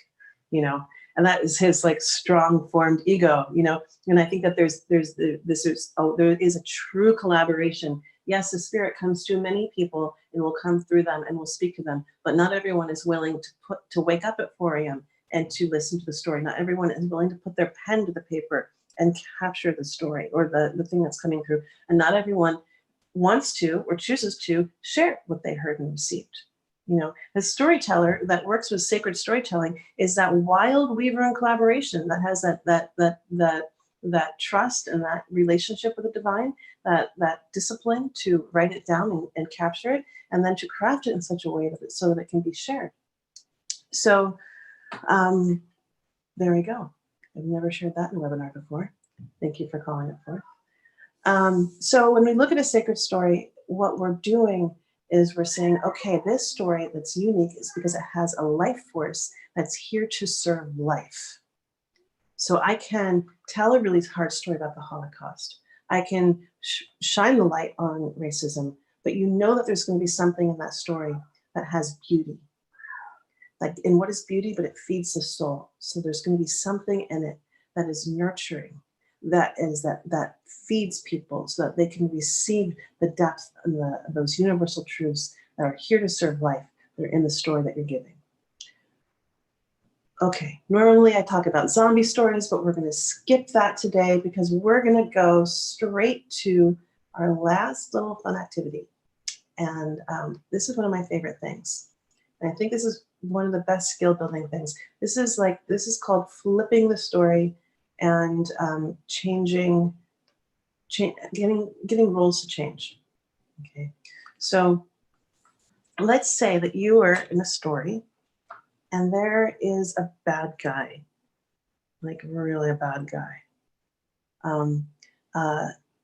and that is his like strong formed ego, and I think that there is a true collaboration. Yes, the spirit comes to many people and will come through them and will speak to them, but not everyone is willing to wake up at 4 a.m. and to listen to the story. Not everyone is willing to put their pen to the paper and capture the story or the thing that's coming through. And not everyone wants to or chooses to share what they heard and received. The storyteller that works with sacred storytelling is that wild weaver in collaboration that has that trust and that relationship with the divine, that discipline to write it down and capture it, and then to craft it in such a way so that it can be shared. So there we go. I've never shared that in a webinar before. Thank you for calling it forth. So when we look at a sacred story, what we're doing is we're saying, okay, this story that's unique is because it has a life force that's here to serve life. So I can tell a really hard story about the Holocaust. I can shine the light on racism, but that there's going to be something in that story that has beauty. And what is beauty? But it feeds the soul. So there's going to be something in it that is nurturing, that feeds people so that they can receive the depth and those universal truths that are here to serve life. They're in the story that you're giving. Okay, normally I talk about zombie stories, but we're going to skip that today because we're going to go straight to our last little fun activity. And this is one of my favorite things. And I think this is one of the best skill building things. This is called flipping the story and getting roles to change. Okay, so let's say that you are in a story and there is a bad guy, like really a bad guy.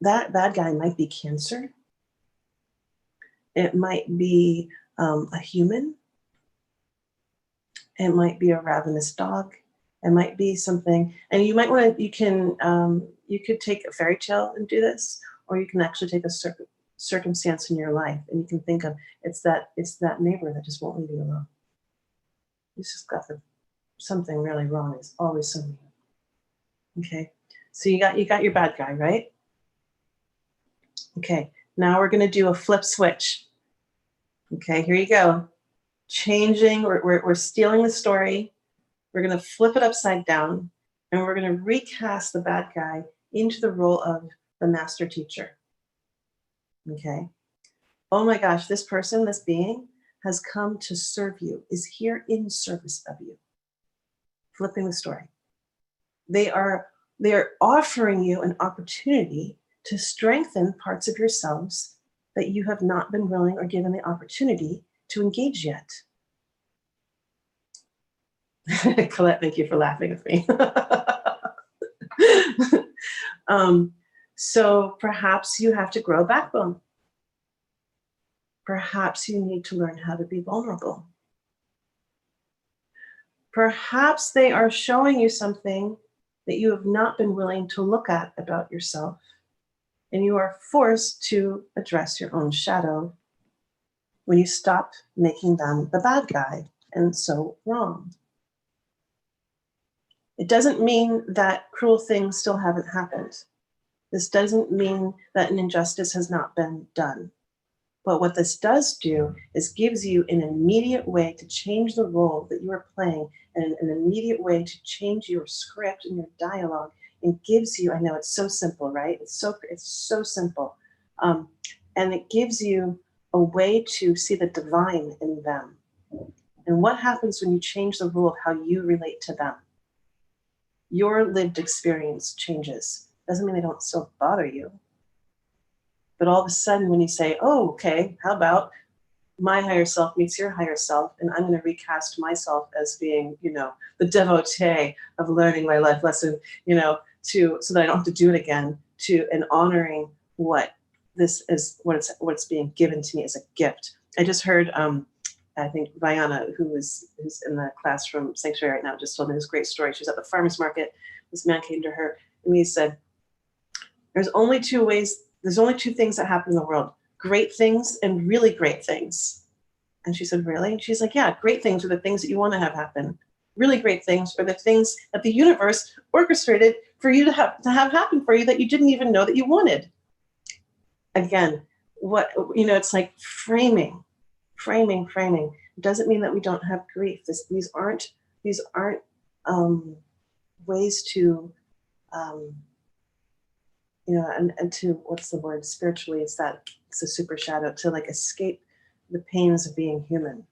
That bad guy might be cancer. It might be a human. It might be a ravenous dog. It might be something, and you might want to, you could take a fairy tale and do this, or you can actually take a circumstance in your life, and you can think of, it's that neighbor that just won't leave you alone. He's just got something really wrong. It's always something. Okay, so you got your bad guy, right? Okay, now we're going to do a flip switch. Okay, here you go. Changing, we're stealing the story. We're going to flip it upside down, and we're going to recast the bad guy into the role of the master teacher. Okay. Oh my gosh, this person, this being has come to serve you, is here in service of you. Flipping the story. They are offering you an opportunity to strengthen parts of yourselves that you have not been willing or given the opportunity to engage yet. Colette, thank you for laughing with me. So perhaps you have to grow a backbone. Perhaps you need to learn how to be vulnerable. Perhaps they are showing you something that you have not been willing to look at about yourself, and you are forced to address your own shadow when you stop making them the bad guy and so wrong. It doesn't mean that cruel things still haven't happened. This doesn't mean that an injustice has not been done. But what this does do is gives you an immediate way to change the role that you are playing, and an immediate way to change your script and your dialogue, and gives you, I know it's so simple, right? It's so simple. And it gives you a way to see the divine in them. And what happens when you change the rule of how you relate to them? Your lived experience changes. Doesn't mean they don't still bother you. But all of a sudden when you say, oh, okay, how about my higher self meets your higher self, and I'm going to recast myself as being, the devotee of learning my life lesson, so that I don't have to do it again, and honoring what this is, what's being given to me as a gift. I just heard, I think Vayana, who's in the class from Sanctuary right now, just told me this great story. She was at the farmer's market. This man came to her and he said, there's only two things that happen in the world: great things and really great things. And she said, really? And she's like, yeah, great things are the things that you want to have happen. Really great things are the things that the universe orchestrated for you to have happen for you that you didn't even know that you wanted. Again, it's like framing. It doesn't mean that we don't have grief. These aren't ways to, and to, what's the word, spiritually, it's a super shadow, to like escape the pains of being human.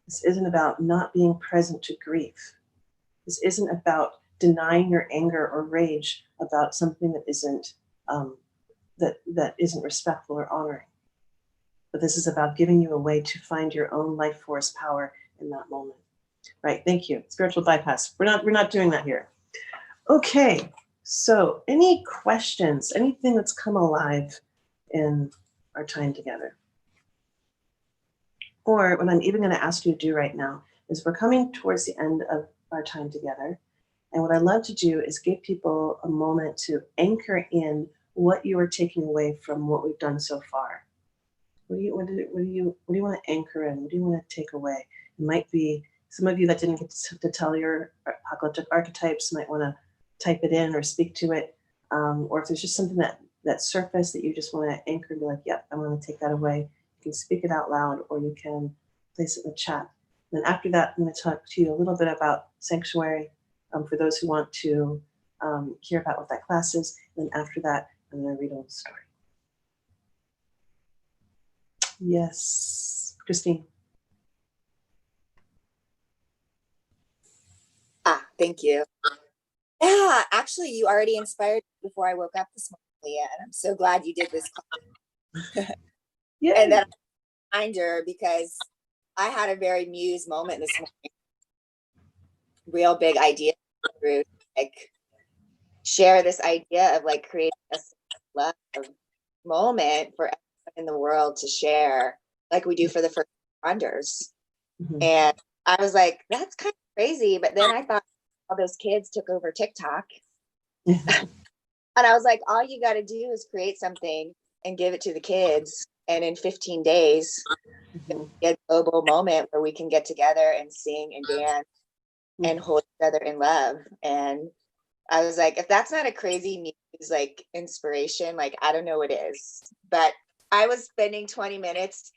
This isn't about not being present to grief. This isn't about denying your anger or rage about something that isn't that isn't respectful or honoring. But this is about giving you a way to find your own life force power in that moment. Right, thank you. Spiritual bypass. We're not doing that here. Okay, so any questions, anything that's come alive in our time together? Or what I'm even going to ask you to do right now is, we're coming towards the end of our time together. And what I love to do is give people a moment to anchor in what you are taking away from what we've done so far. What do you want to anchor in? What do you want to take away? It might be some of you that didn't get to tell your apocalyptic archetypes might want to type it in or speak to it. Or if there's just something that surfaced that you just want to anchor and be like, yep, I'm going to take that away. You can speak it out loud, or you can place it in the chat. And then after that, I'm going to talk to you a little bit about Sanctuary for those who want to hear about what that class is. And then after that, I'm going to read a little story. Yes, Christine.
Thank you. Yeah, actually, you already inspired me before I woke up this morning, Leah, and I'm so glad you did this call.
Yeah.
And then a reminder, because I had a very muse moment this morning. Real big idea, like share this idea of like creating a love moment for everyone in the world to share, like we do for the first responders. Mm-hmm. And I was like, that's kind of crazy. But then I thought all those kids took over TikTok. And I was like, all you got to do is create something and give it to the kids. And in 15 days, get a global moment where we can get together and sing and dance and hold each other in love. And I was like, if that's not a crazy muse, like inspiration, like, I don't know what is. But I was spending 20 minutes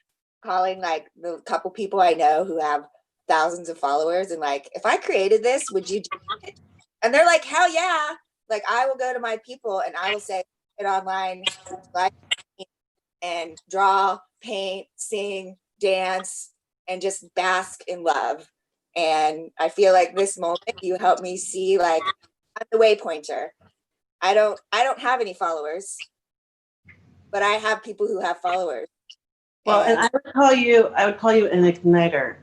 calling like the couple people I know who have thousands of followers. And like, if I created this, would you do it? And they're like, hell yeah. Like, I will go to my people and I will say it online, like, and draw, paint, sing, dance, and just bask in love. And I feel like this moment you helped me see, like, I'm the waypointer. I don't have any followers, but I have people who have followers.
Well, and I would call you an igniter.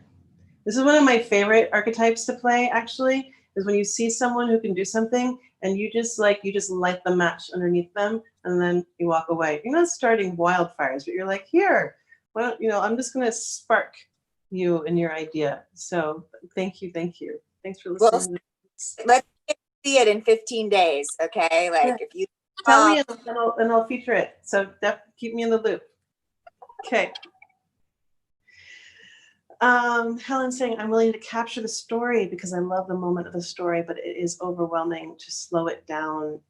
This is one of my favorite archetypes to play, actually, is when you see someone who can do something and you just light the match underneath them and then you walk away. You're not starting wildfires, but you're like, here, well, I'm just going to spark you and your idea. So thank you. Thanks for listening.
Well, let's see it in 15 days, okay? Like, if you
tell me and I'll feature it. So keep me in the loop. Okay. Helen's saying, I'm willing to capture the story because I love the moment of the story, but it is overwhelming to slow it down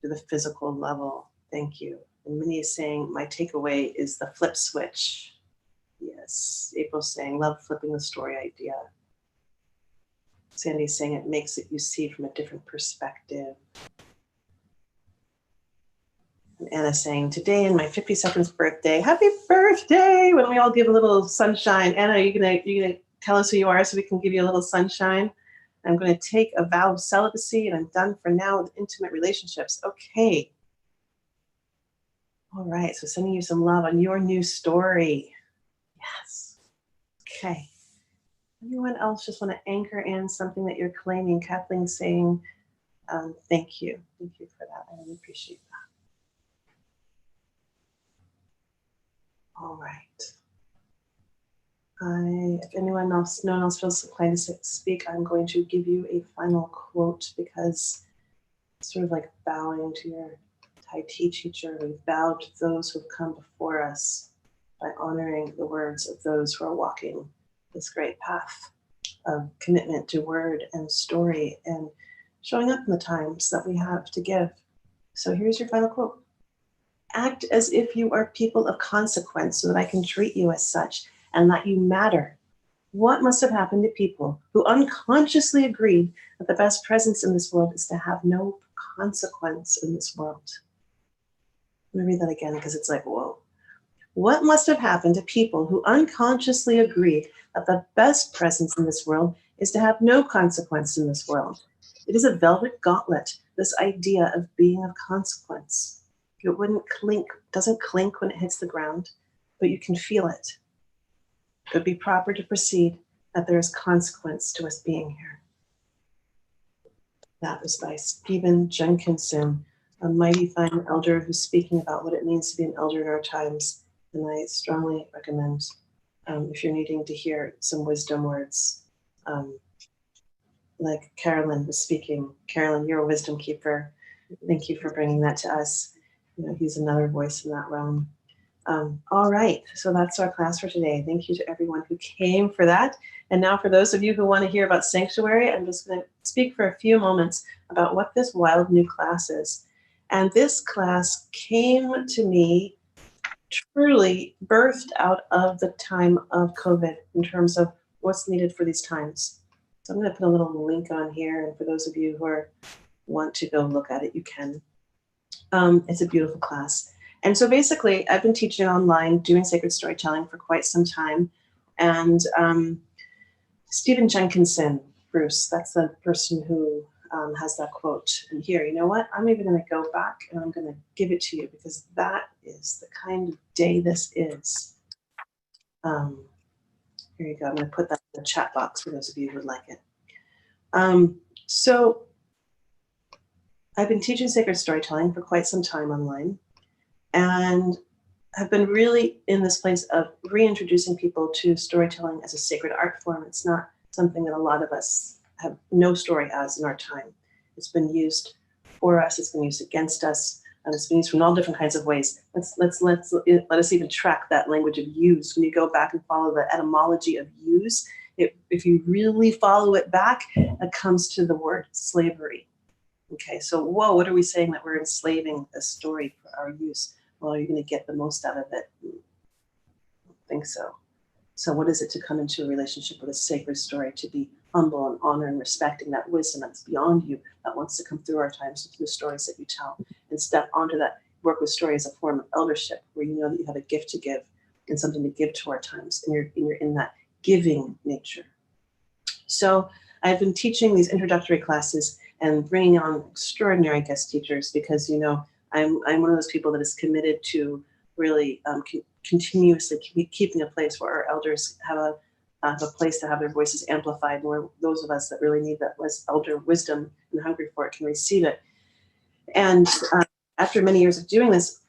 to the physical level. Thank you. And Minnie is saying, my takeaway is the flip switch. Yes. April's saying, love flipping the story idea. Sandy's saying, it makes it you see from a different perspective. And Anna's saying, today in my 52nd birthday, happy birthday! When we all give a little sunshine. Anna, are you gonna tell us who you are so we can give you a little sunshine? I'm gonna take a vow of celibacy and I'm done for now with intimate relationships. Okay. All right, so sending you some love on your new story. Yes. Okay. Anyone else just want to anchor in something that you're claiming? Kathleen's saying, thank you. Thank you for that. I really appreciate that. All right. If no one else feels inclined to speak, I'm going to give you a final quote because it's sort of like bowing to your Tai Chi teacher. We've bowed to those who have come before us by honoring the words of those who are walking this great path of commitment to word and story and showing up in the times that we have to give. So here's your final quote. Act as if you are people of consequence so that I can treat you as such and that you matter. What must have happened to people who unconsciously agreed that the best presence in this world is to have no consequence in this world? I'm gonna read that again because it's like, whoa. What must have happened to people who unconsciously agreed that the best presence in this world is to have no consequence in this world? It is a velvet gauntlet, this idea of being of consequence. It doesn't clink when it hits the ground, but you can feel it. It would be proper to proceed that there is consequence to us being here. That was by Stephen Jenkinson, a mighty fine elder who's speaking about what it means to be an elder in our times. And I strongly recommend, if you're needing to hear some wisdom words, like Carolyn was speaking. Carolyn, you're a wisdom keeper. Thank you for bringing that to us. He's another voice in that realm. All right, so that's our class for today. Thank you to everyone who came for that. And now for those of you who want to hear about Sanctuary, I'm just going to speak for a few moments about what this wild new class is. And this class came to me truly birthed out of the time of COVID in terms of what's needed for these times. So I'm going to put a little link on here, and for those of you who want to go look at it, you can. It's a beautiful class. And so basically, I've been teaching online, doing sacred storytelling for quite some time. And Stephen Jenkinson, Bruce, that's the person who has that quote. And here, you know what? I'm even going to go back and I'm going to give it to you because that is the kind of day this is. Here you go. I'm going to put that in the chat box for those of you who would like it. So I've been teaching sacred storytelling for quite some time online and have been really in this place of reintroducing people to storytelling as a sacred art form. It's not something that a lot of us have no story as in our time. It's been used for us. It's been used against us. And it's been used in all different kinds of ways. Let us even track that language of use. When you go back and follow the etymology of use, if you really follow it back, it comes to the word slavery. Okay, so whoa, what are we saying? That we're enslaving a story for our use? Well, you're going to get the most out of it. I don't think so. So what is it to come into a relationship with a sacred story, to be humble and honor and respecting that wisdom that's beyond you, that wants to come through our times through the stories that you tell, and step onto that, work with story as a form of eldership, where you know that you have a gift to give and something to give to our times, and you're in that giving nature. So I've been teaching these introductory classes and bringing on extraordinary guest teachers because, you know, I'm one of those people that is committed to really continuously keeping a place where our elders have a place to have their voices amplified, and where those of us that really need that elder wisdom and hungry for it can receive it. And after many years of doing this,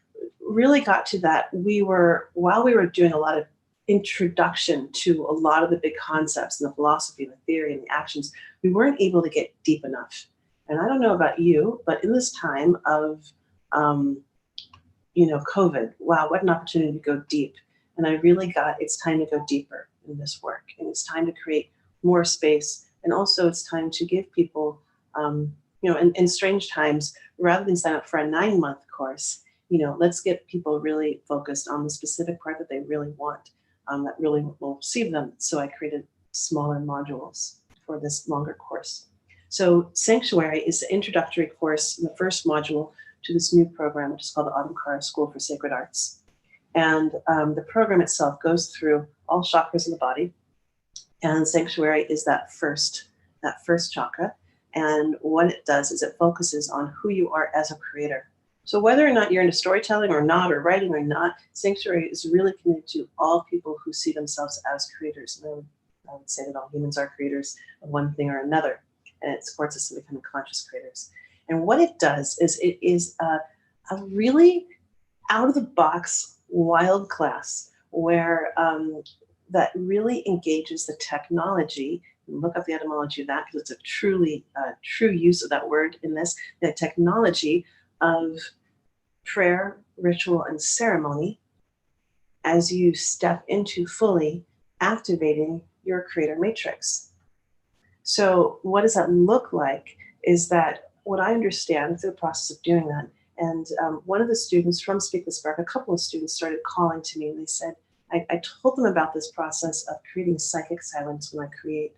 really got to that while we were doing a lot of introduction to a lot of the big concepts and the philosophy and the theory and the actions, we weren't able to get deep enough. And I don't know about you, but in this time of COVID, wow, what an opportunity to go deep. And I really got, it's time to go deeper in this work. And it's time to create more space. And also it's time to give people, in strange times, rather than sign up for a 9-month course, let's get people really focused on the specific part that they really want, that really will receive them. So I created smaller modules for this longer course. So Sanctuary is the introductory course in the first module to this new program, which is called the Adamkara School for Sacred Arts. And the program itself goes through all chakras of the body. And Sanctuary is that first chakra. And what it does is it focuses on who you are as a creator. So whether or not you're into storytelling or not, or writing or not, Sanctuary is really committed to all people who see themselves as creators. And I would say that all humans are creators of one thing or another. And it supports us in becoming conscious creators. And what it does is it is a really out-of-the-box wild class where that really engages the technology. Look up the etymology of that, because it's a truly true use of that word in this, the technology of prayer, ritual, and ceremony as you step into fully activating your creator matrix. So what does that look like is that what I understand through the process of doing that, and one of the students from Speak the Spark, a couple of students started calling to me and they said, I told them about this process of creating psychic silence when I create.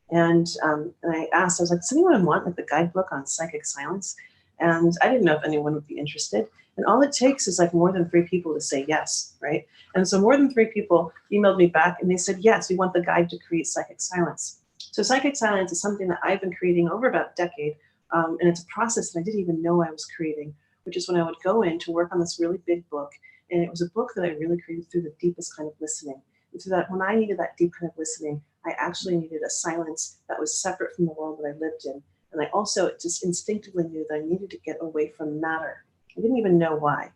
And I asked, I was like, does anyone want like the guidebook on psychic silence? And I didn't know if anyone would be interested. And all it takes is like more than 3 people to say yes, right? And so more than 3 people emailed me back and they said, yes, we want the guide to create psychic silence. So psychic silence is something that I've been creating over about a decade. And it's a process that I didn't even know I was creating, which is when I would go in to work on this really big book. And it was a book that I really created through the deepest kind of listening. And so that when I needed that deep kind of listening, I actually needed a silence that was separate from the world that I lived in. And I also just instinctively knew that I needed to get away from matter. I didn't even know why,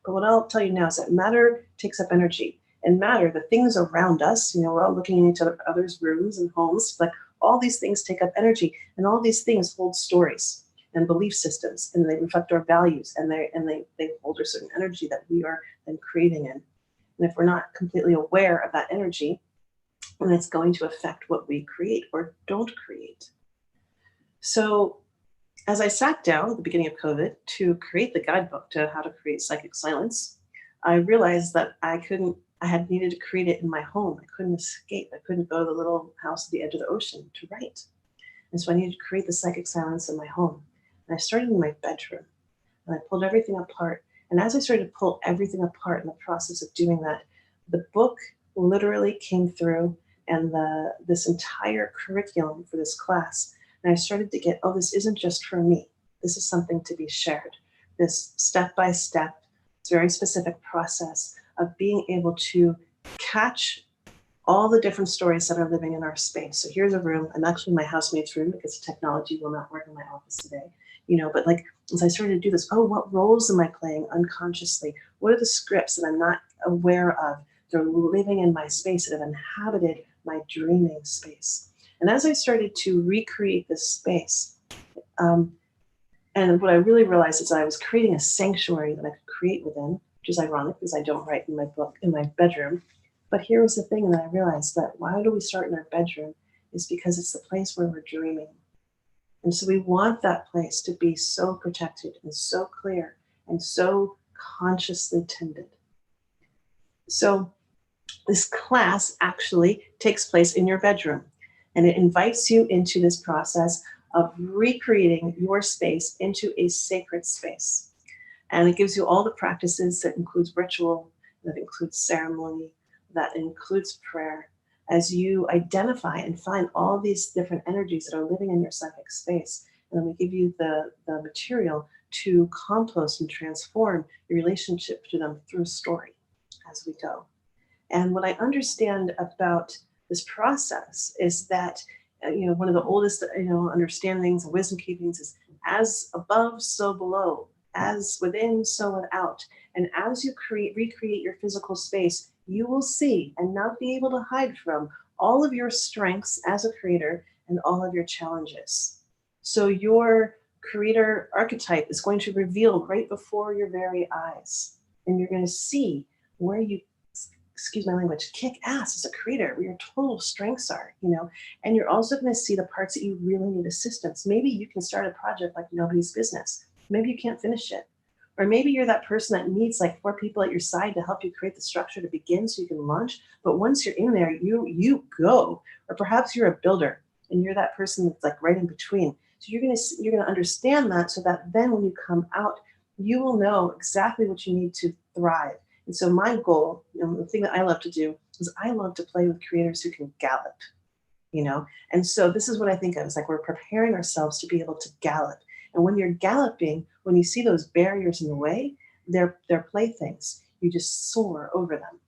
But what I'll tell you now is that matter takes up energy. And matter, the things around us, we're all looking in each other's rooms and homes, like all these things take up energy, and all these things hold stories and belief systems, and they reflect our values, and they hold a certain energy that we are then creating in. And if we're not completely aware of that energy, then it's going to affect what we create or don't create. So as I sat down at the beginning of COVID to create the guidebook to how to create psychic silence, I realized that I had needed to create it in my home. I couldn't escape. I couldn't go to the little house at the edge of the ocean to write. And so I needed to create the psychic silence in my home. And I started in my bedroom, and I pulled everything apart. And as I started to pull everything apart in the process of doing that, the book literally came through, and this entire curriculum for this class. And I started to get, oh, this isn't just for me. This is something to be shared. This step-by-step, very specific process of being able to catch all the different stories that are living in our space. So here's a room. I'm actually in my housemate's room because technology will not work in my office today. But like as I started to do this, oh, what roles am I playing unconsciously? What are the scripts that I'm not aware of? They're living in my space that have inhabited my dreaming space. And as I started to recreate this space, and what I really realized is I was creating a sanctuary that I could create within, which is ironic because I don't write in my book, in my bedroom. But here was the thing, and I realized that why do we start in our bedroom is because it's the place where we're dreaming. And so we want that place to be so protected and so clear and so consciously tended. So this class actually takes place in your bedroom, and it invites you into this process of recreating your space into a sacred space. And it gives you all the practices that includes ritual, that includes ceremony, that includes prayer, as you identify and find all these different energies that are living in your psychic space. And then we give you the material to compost and transform your relationship to them through story as we go. And what I understand about this process is that, one of the oldest, understandings and wisdom keepings is as above, so below, as within, so without. And as you recreate your physical space, you will see and not be able to hide from all of your strengths as a creator and all of your challenges. So your creator archetype is going to reveal right before your very eyes. And you're going to see where you, excuse my language, kick ass as a creator, where your total strengths are, and you're also going to see the parts that you really need assistance. Maybe you can start a project like nobody's business. Maybe you can't finish it. Or maybe you're that person that needs like 4 people at your side to help you create the structure to begin so you can launch. But once you're in there, you go. Or perhaps you're a builder and you're that person that's like right in between. So you're gonna understand that, so that then when you come out, you will know exactly what you need to thrive. And so my goal, the thing that I love to do is I love to play with creators who can gallop, And so this is what I think of. It's like we're preparing ourselves to be able to gallop. And when you're galloping, when you see those barriers in the way, they're playthings. You just soar over them.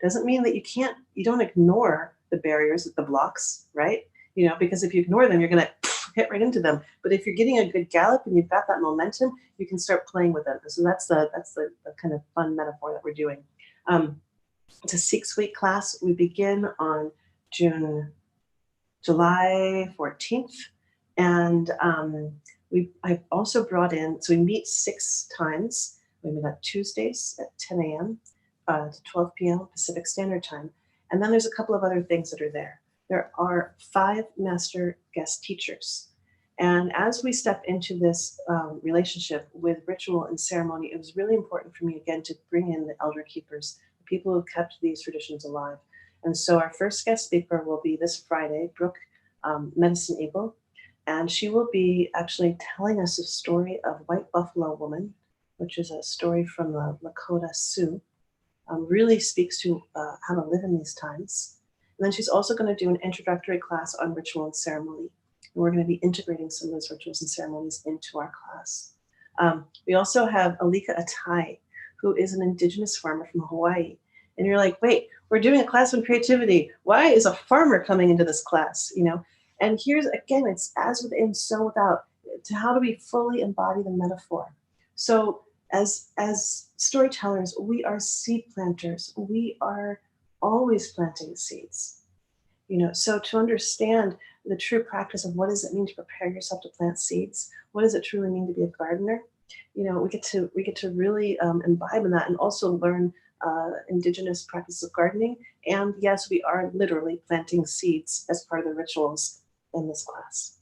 Doesn't mean that you don't ignore the barriers, the blocks, right? Because if you ignore them, you're going to hit right into them. But if you're getting a good gallop and you've got that momentum, you can start playing with them. So that's the kind of fun metaphor that we're doing. It's a 6-week class. We begin on July 14th. And I've also brought in, so we meet 6 times. We meet on Tuesdays at 10 a.m. To 12 p.m. Pacific Standard Time. And then there's a couple of other things that are there. There are 5 master guest teachers. And as we step into this relationship with ritual and ceremony, it was really important for me, again, to bring in the elder keepers, the people who kept these traditions alive. And so our first guest speaker will be this Friday, Brooke Medicine Eagle. And she will be actually telling us a story of White Buffalo Woman, which is a story from the Lakota Sioux. Really speaks to how to live in these times. And then she's also going to do an introductory class on ritual and ceremony. And we're going to be integrating some of those rituals and ceremonies into our class. We also have Alika Atai, who is an indigenous farmer from Hawaii. And you're like, wait, we're doing a class on creativity. Why is a farmer coming into this class? And here's, again, it's as within, so without. To how do we fully embody the metaphor? So as storytellers, we are seed planters. We are always planting seeds. So to understand the true practice of what does it mean to prepare yourself to plant seeds, what does it truly mean to be a gardener? We get to really imbibe in that, and also learn indigenous practices of gardening. And yes, we are literally planting seeds as part of the rituals in this class.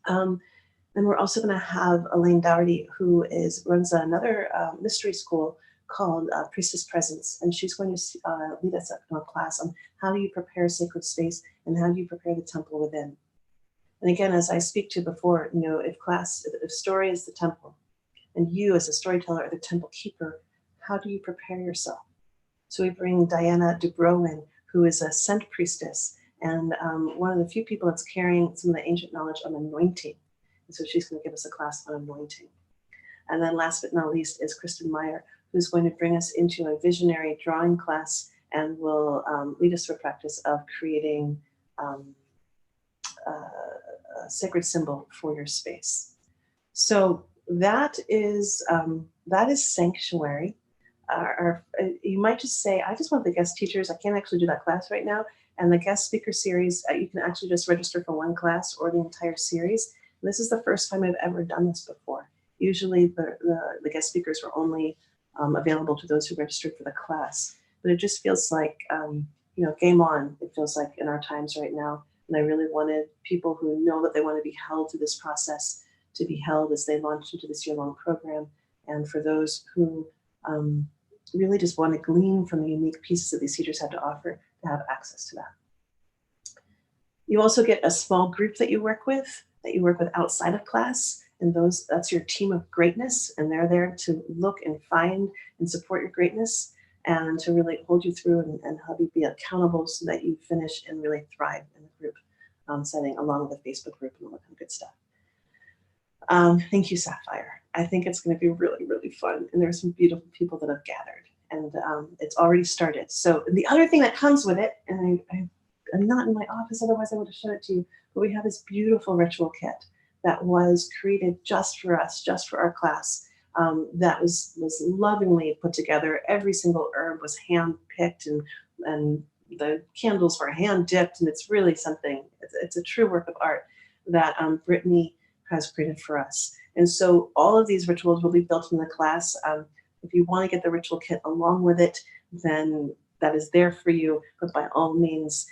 And we're also going to have Elaine Dougherty, who runs another mystery school called Priestess Presence. And she's going to lead us in a class on how do you prepare sacred space and how do you prepare the temple within. And again, as I speak to before, if story is the temple and you as a storyteller are the temple keeper, how do you prepare yourself? So we bring Diana Dubrow in, who is a scent priestess and one of the few people that's carrying some of the ancient knowledge on anointing. And so she's going to give us a class on anointing. And then last but not least is Kristen Meyer, who's going to bring us into a visionary drawing class and will lead us through a practice of creating a sacred symbol for your space. So that is Sanctuary. You might just say, I just want the guest teachers. I can't actually do that class right now. And the guest speaker series, you can actually just register for one class or the entire series. And this is the first time I've ever done this before. Usually the guest speakers were only available to those who registered for the class. But it just feels like, game on, it feels like in our times right now. And I really wanted people who know that they want to be held through this process to be held as they launch into this year-long program. And for those who really just want to glean from the unique pieces that these teachers have to offer, to have access to that. You also get a small group that you work with outside of class. And that's your team of greatness. And they're there to look and find and support your greatness and to really hold you through and help you be accountable so that you finish and really thrive in the group setting, along with the Facebook group and all that kind of good stuff. Thank you, Sapphire. I think it's going to be really, really fun. And there's some beautiful people that have gathered, and it's already started. So the other thing that comes with it, and I'm not in my office, otherwise I would have shown it to you, but we have this beautiful ritual kit that was created just for us, just for our class. That was lovingly put together. Every single herb was hand picked, and the candles were hand dipped, and it's really something. It's a true work of art that Brittany has created for us. And so all of these rituals will be built in the class. If you want to get the ritual kit along with it, then that is there for you. But by all means,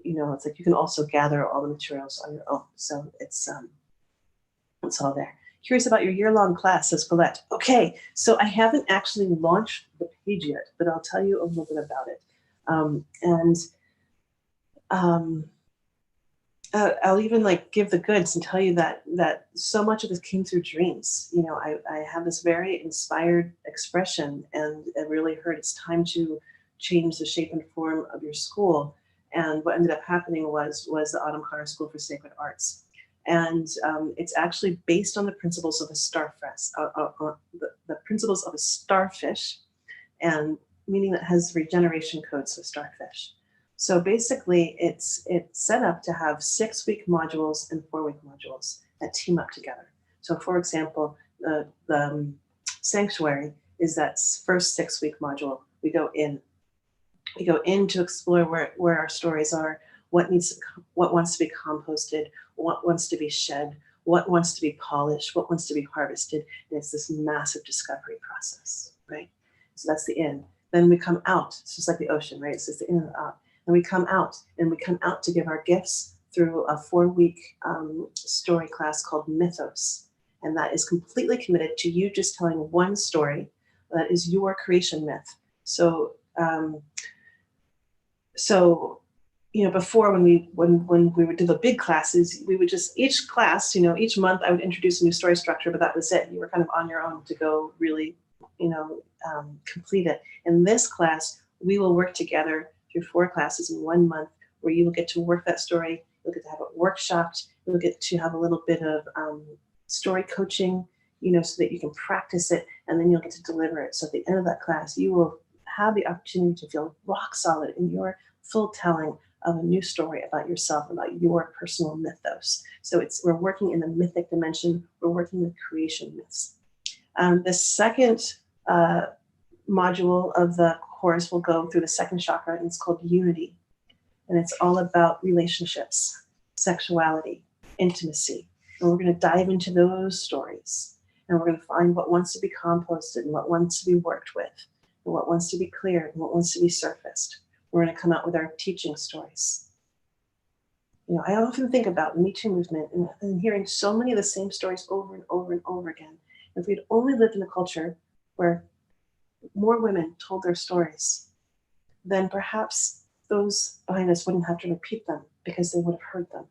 it's like you can also gather all the materials on your own. So it's all there. Curious about your year-long class, says Colette. Okay, so I haven't actually launched the page yet, but I'll tell you a little bit about it. I'll even give the goods and tell you that so much of this came through dreams. I have this very inspired expression, and I really heard it's time to change the shape and form of your school. And what ended up happening was the Autumn Carter School for Sacred Arts. And it's actually based on the principles of a starfish, the principles of a starfish, and meaning that has regeneration codes of starfish. So basically, it's set up to have 6-week modules and 4-week modules that team up together. So for example, the sanctuary is that first 6-week module. We go in to explore where our stories are, what wants to be composted, what wants to be shed, what wants to be polished, what wants to be harvested. And it's this massive discovery process, right? So that's the in. Then we come out. It's just like the ocean, right? It's just the in and the out. And we come out, to give our gifts through a 4-week story class called Mythos. And that is completely committed to you just telling one story that is your creation myth. So, before when we would do the big classes, we would just, each class, each month I would introduce a new story structure, but that was it. You were kind of on your own to go really, complete it. In this class, we will work together through 4 classes in 1 month, where you will get to work that story. You'll get to have it workshopped. You'll get to have a little bit of story coaching, so that you can practice it, and then you'll get to deliver it. So at the end of that class, you will have the opportunity to feel rock solid in your full telling of a new story about yourself, about your personal mythos. So we're working in the mythic dimension. We're working with creation myths. The second module of the course will go through the second chakra, and it's called Unity. And it's all about relationships, sexuality, intimacy. And we're going to dive into those stories. And we're going to find what wants to be composted and what wants to be worked with, and what wants to be cleared and what wants to be surfaced. We're going to come out with our teaching stories. I often think about the Me Too movement and hearing so many of the same stories over and over and over again. If we'd only lived in a culture where more women told their stories, then perhaps those behind us wouldn't have to repeat them because they would have heard them.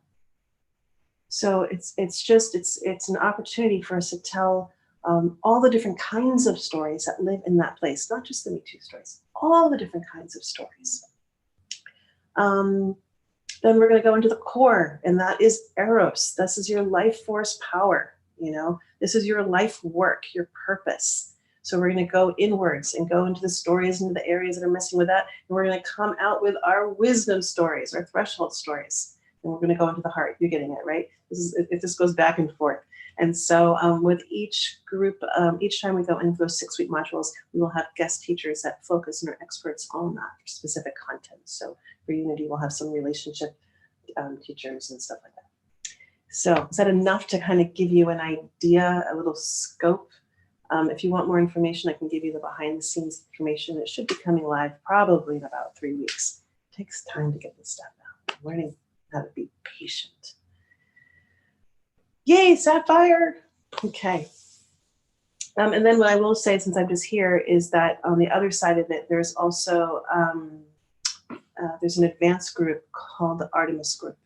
So it's an opportunity for us to tell all the different kinds of stories that live in that place, not just the Me Too stories, all the different kinds of stories. Then we're going to go into the core, and that is Eros. This is your life force power. This is your life work, your purpose. So we're going to go inwards and go into the stories, into the areas that are messing with that. And we're going to come out with our wisdom stories, our threshold stories. And we're going to go into the heart. You're getting it, right? This goes back and forth. And so with each group, each time we go into those 6-week modules, we will have guest teachers that focus and are experts on that specific content. So for Unity, we'll have some relationship teachers and stuff like that. So is that enough to kind of give you an idea, a little scope? If you want more information, I can give you the behind the scenes information. It should be coming live probably in about 3 weeks. It takes time to get this stuff out. I'm learning how to be patient. Yay, Sapphire. Okay. And then what I will say, since I'm just here, is that on the other side of it, there's also, there's an advanced group called the Artemis Group.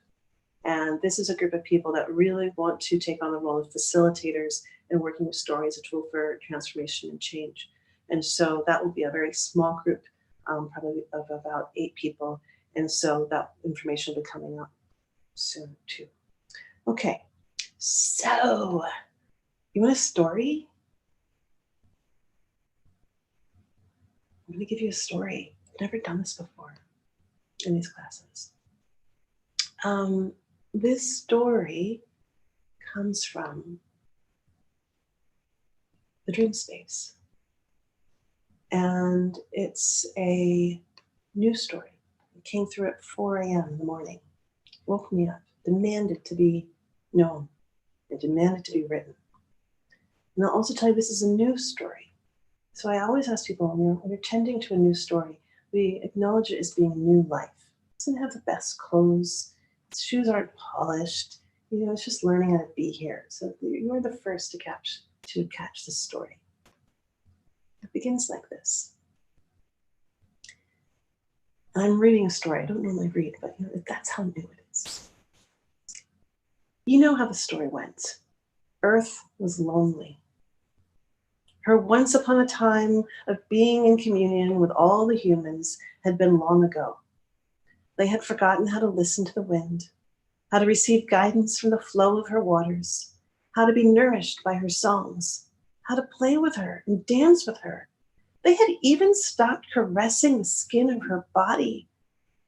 And this is a group of people that really want to take on the role of facilitators and working with story as a tool for transformation and change. And so that will be a very small group, probably of about 8 people. And so that information will be coming up soon too. Okay, so you want a story? I'm going to give you a story. I've never done this before in these classes. This story comes from the dream space. And it's a news story. It came through at 4 a.m. in the morning, woke me up, demanded to be known, and demanded to be written. And I'll also tell you this is a news story. So I always ask people, when you're tending to a news story, we acknowledge it as being a new life. It doesn't have the best clothes, its shoes aren't polished, it's just learning how to be here. So you're the first to catch this story. It begins like this. I'm reading a story. I don't normally read, but that's how new it is. You know how the story went. Earth was lonely. Her once upon a time of being in communion with all the humans had been long ago. They had forgotten how to listen to the wind, how to receive guidance from the flow of her waters, how to be nourished by her songs, how to play with her and dance with her. They had even stopped caressing the skin of her body,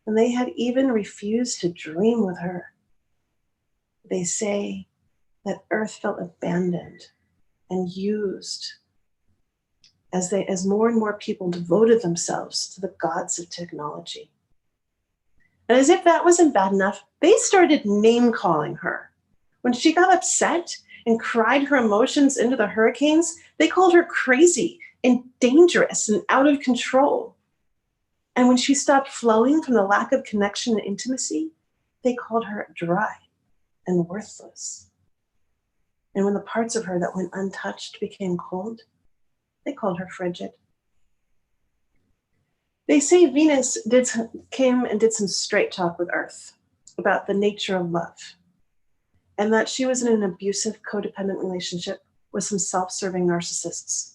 and they had even refused to dream with her. They say that Earth felt abandoned and used as more and more people devoted themselves to the gods of technology. And as if that wasn't bad enough, they started name calling her. When she got upset and cried her emotions into the hurricanes, they called her crazy and dangerous and out of control. And when she stopped flowing from the lack of connection and intimacy, they called her dry and worthless. And when the parts of her that went untouched became cold, they called her frigid. They say Venus came and did some straight talk with Earth about the nature of love, and that she was in an abusive codependent relationship with some self-serving narcissists,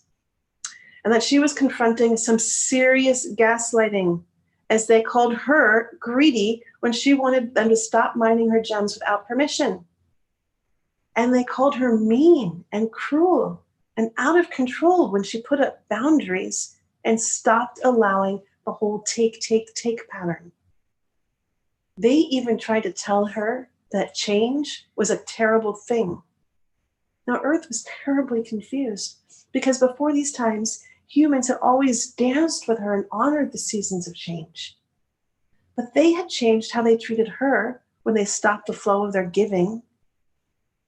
and that she was confronting some serious gaslighting, as they called her greedy when she wanted them to stop mining her gems without permission. And they called her mean and cruel and out of control when she put up boundaries and stopped allowing the whole take pattern. They even tried to tell her that change was a terrible thing. Now, Earth was terribly confused because before these times, humans had always danced with her and honored the seasons of change. But they had changed how they treated her when they stopped the flow of their giving.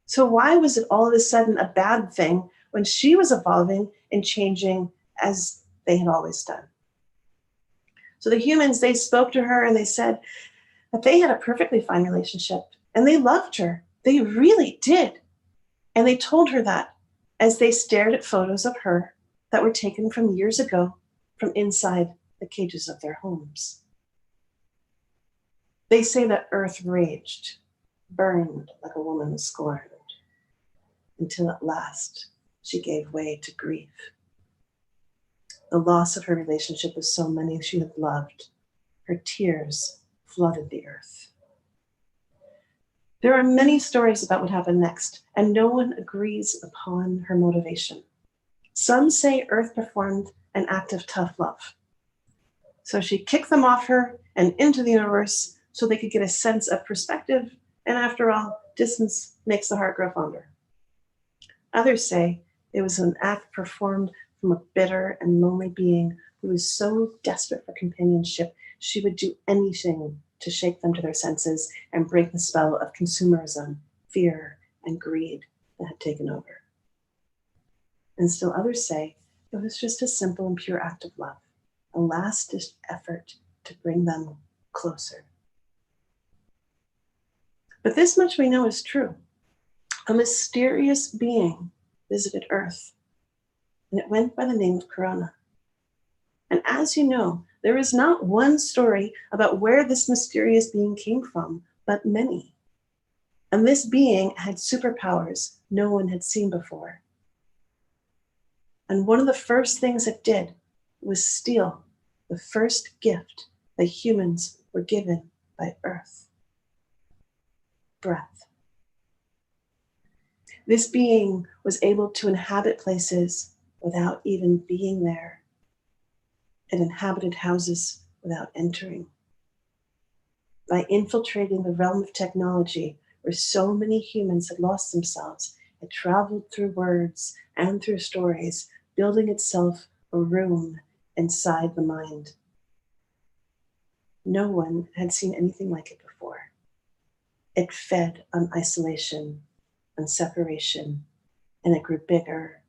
So why was it all of a sudden a bad thing when she was evolving and changing as they had always done? So the humans, they spoke to her and they said that they had a perfectly fine relationship and they loved her. They really did. And they told her that as they stared at photos of her that were taken from years ago from inside the cages of their homes. They say that Earth raged, burned like a woman scorned, until at last she gave way to grief. The loss of her relationship with so many she had loved, her tears flooded the earth. There are many stories about what happened next, and no one agrees upon her motivation. Some say Earth performed an act of tough love. So she kicked them off her and into the universe so they could get a sense of perspective, and after all, distance makes the heart grow fonder. Others say it was an act performed from a bitter and lonely being who was so desperate for companionship, she would do anything to shake them to their senses and break the spell of consumerism, fear, and greed that had taken over. And still others say it was just a simple and pure act of love, a last-ditch effort to bring them closer. But this much we know is true. A mysterious being visited Earth, and it went by the name of Corona. And as you know, there is not one story about where this mysterious being came from, but many. And this being had superpowers no one had seen before. And one of the first things it did was steal the first gift that humans were given by Earth: breath. This being was able to inhabit places without even being there. It inhabited houses without entering. By infiltrating the realm of technology, where so many humans had lost themselves, it traveled through words and through stories, building itself a room inside the mind. No one had seen anything like it before. It fed on isolation and separation, and it grew bigger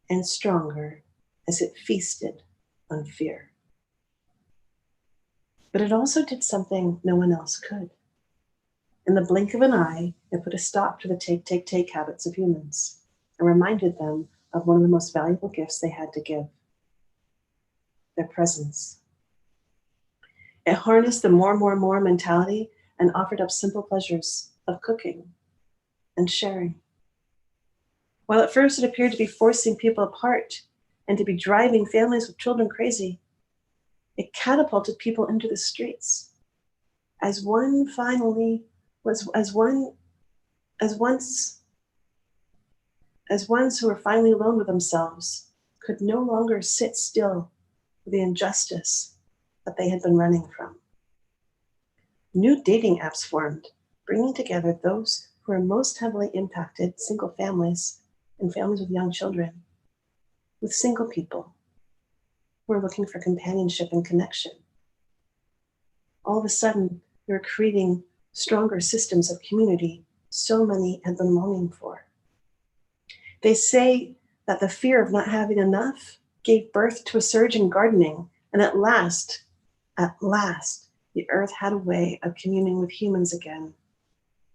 and stronger as it feasted on fear. But it also did something no one else could. In the blink of an eye, it put a stop to the take habits of humans and reminded them of one of the most valuable gifts they had to give: their presence. It harnessed the more mentality and offered up simple pleasures of cooking and sharing. While at first it appeared to be forcing people apart and to be driving families with children crazy, it catapulted people into the streets. As once who were finally alone with themselves, could no longer sit still with the injustice that they had been running from. New dating apps formed, bringing together those who are most heavily impacted, single families and families with young children, with single people who are looking for companionship and connection. All of a sudden, we were creating stronger systems of community so many had been longing for. They say that the fear of not having enough gave birth to a surge in gardening, and at last, the earth had a way of communing with humans again.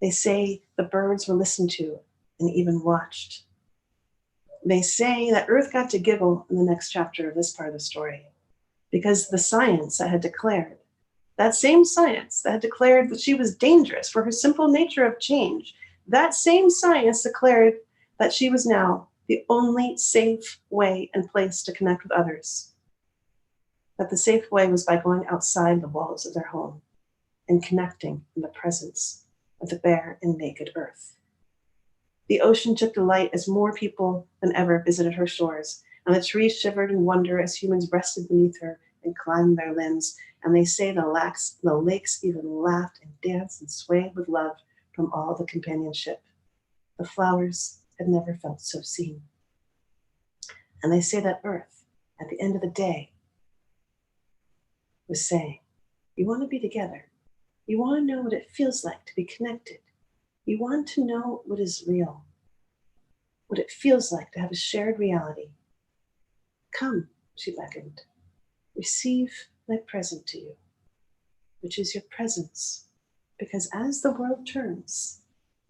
They say the birds were listened to and even watched. They say that Earth got to giggle in the next chapter of this part of the story, because the science that had declared, that same science that had declared that she was dangerous for her simple nature of change, that same science declared that she was now the only safe way and place to connect with others. That the safe way was by going outside the walls of their home and connecting in the presence of the bare and naked earth. The ocean took delight as more people than ever visited her shores, and the trees shivered in wonder as humans rested beneath her and climbed their limbs. And they say the lakes even laughed and danced and swayed with love from all the companionship. The flowers had never felt so seen. And they say that Earth, at the end of the day, was saying, you want to be together. You want to know what it feels like to be connected. You want to know what is real, what it feels like to have a shared reality. Come, she beckoned. Receive my present to you, which is your presence, because as the world turns,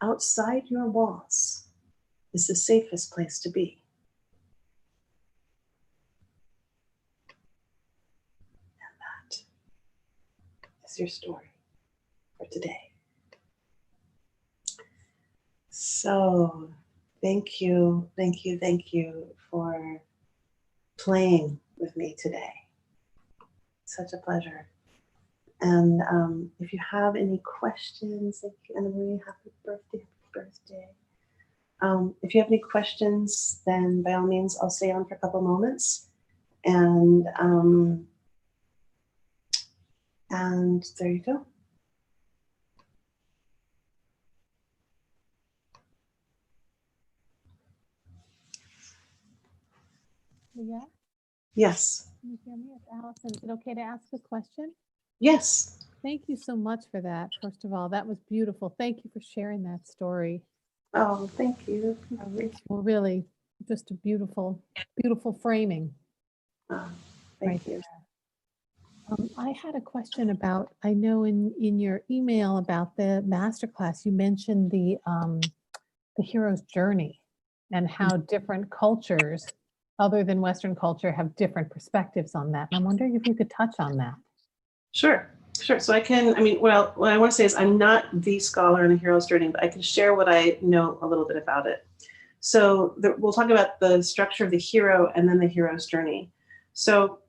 outside your walls is the safest place to be. And that is your story for today. So thank you for playing with me today. Such a pleasure. And if you have any questions, thank you, Anna Marie, happy birthday. If you have any questions, then by all means, I'll stay on for a couple moments. And there you go.
Leah,
Yes.
can you hear me? It's Allison. Is it okay to ask a question?
Yes.
Thank you so much for that. First of all, that was beautiful. Thank you for sharing that story.
Oh, thank you.
Well, really, just a beautiful, beautiful framing.
Oh,
Right
thank you.
I had a question about, I know in your email about the masterclass, you mentioned the hero's journey and how different cultures other than Western culture have different perspectives on that. And I'm wondering if you could touch on that.
Sure. Sure. So I can, I mean, well, what I want to say is I'm not the scholar in the hero's journey, but I can share what I know a little bit about it. So we'll talk about the structure of the hero and then the hero's journey. So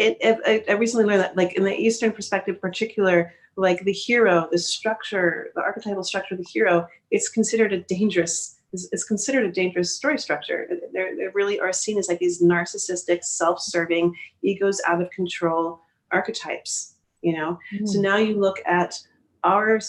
I recently learned that, like in the Eastern perspective, in particular, like the hero, the structure, the archetypal structure of the hero, it's considered a dangerous. It's considered a dangerous story structure. They really are seen as like these narcissistic, self-serving, egos out of control archetypes. You know. So now you look at our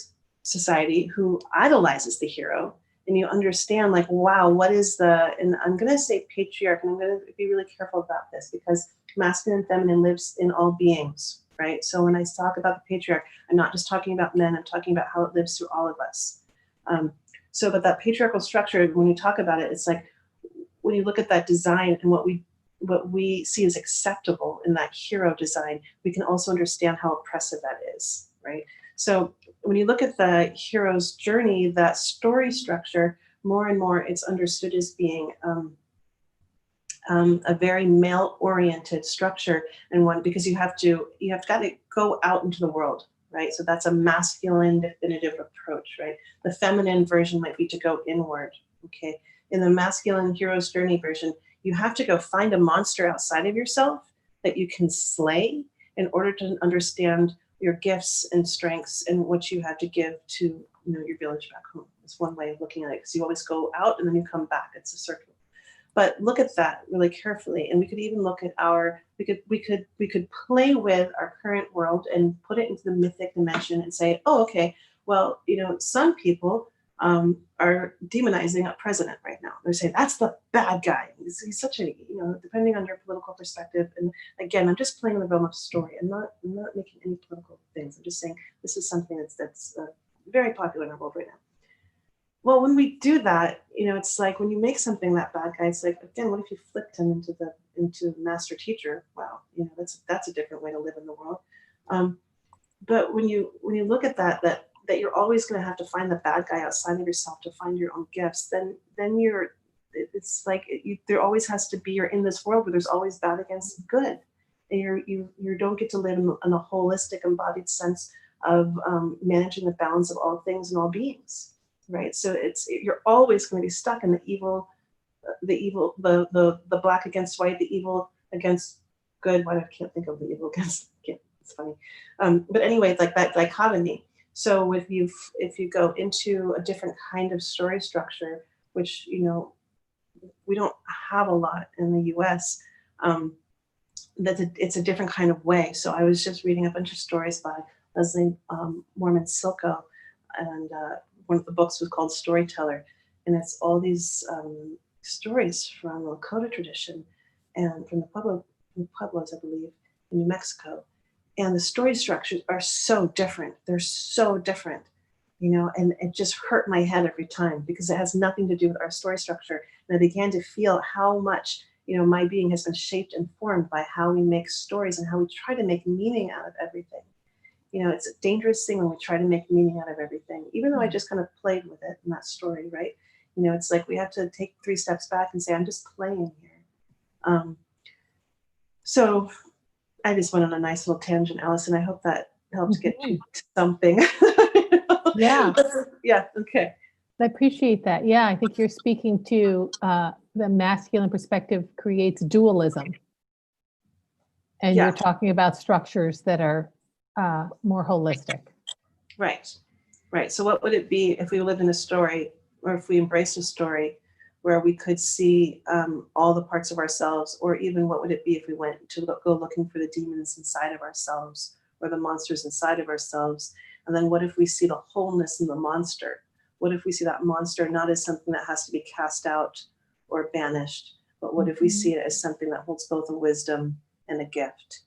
society, who idolizes the hero, and you understand, like, wow, what is the? And I'm going to say patriarch, and I'm going to be really careful about this because masculine and feminine lives in all beings, right? So when I talk about the patriarch, I'm not just talking about men, I'm talking about how it lives through all of us. But that patriarchal structure, when you talk about it, it's like when you look at that design and what we see as acceptable in that hero design, we can also understand how oppressive that is, right? So when you look at the hero's journey, that story structure, more and more it's understood as being a very male-oriented structure, and one because you have got to go out into the world, right? So that's a masculine definitive approach, right? The feminine version might be to go inward. Okay, in the masculine hero's journey version, you have to go find a monster outside of yourself that you can slay in order to understand your gifts and strengths and what you have to give to your village back home. It's one way of looking at it, because you always go out and then you come back. It's a circle. But look at that really carefully, and we could even look at we could play with our current world and put it into the mythic dimension and say, oh, okay, well, some people are demonizing a president right now. They're saying that's the bad guy. He's such a, depending on your political perspective. And again, I'm just playing in the realm of story. I'm not making any political things. I'm just saying this is something that's very popular in our world right now. Well, when we do that, it's like when you make something that bad guy, it's like, again, what if you flipped him into master teacher? Wow, that's a different way to live in the world. But when you look at that you're always going to have to find the bad guy outside of yourself to find your own gifts, then it's like there always has to be, you're in this world where there's always bad against good, and you don't get to live in a holistic, embodied sense of managing the balance of all things and all beings. Right, so you're always going to be stuck in the evil, the black against white, the evil against good. Why I can't think of the evil against? It's funny, but anyway, it's like that dichotomy. So if you go into a different kind of story structure, which we don't have a lot in the U.S., it's a different kind of way. So I was just reading a bunch of stories by Leslie Mormon Silko, and one of the books was called Storyteller, and it's all these stories from the Lakota tradition and from the Pueblos, I believe, in New Mexico. And the story structures are so different. They're so different, and it just hurt my head every time because it has nothing to do with our story structure. And I began to feel how much, my being has been shaped and formed by how we make stories and how we try to make meaning out of everything. It's a dangerous thing when we try to make meaning out of everything, even though I just kind of played with it in that story, right? It's like we have to take 3 steps back and say, I'm just playing here. So I just went on a nice little tangent, Allison. I hope that helps get you to something.
Yeah.
Yeah, okay.
I appreciate that. Yeah, I think you're speaking to the masculine perspective creates dualism. And
Yeah.
you're talking about structures that are more holistic.
Right. So what would it be if we lived in a story, or if we embraced a story where we could see all the parts of ourselves, or even what would it be if we went to go looking for the demons inside of ourselves or the monsters inside of ourselves? And then what if we see the wholeness in the monster? What if we see that monster not as something that has to be cast out or banished, But what if we see it as something that holds both a wisdom and a gift?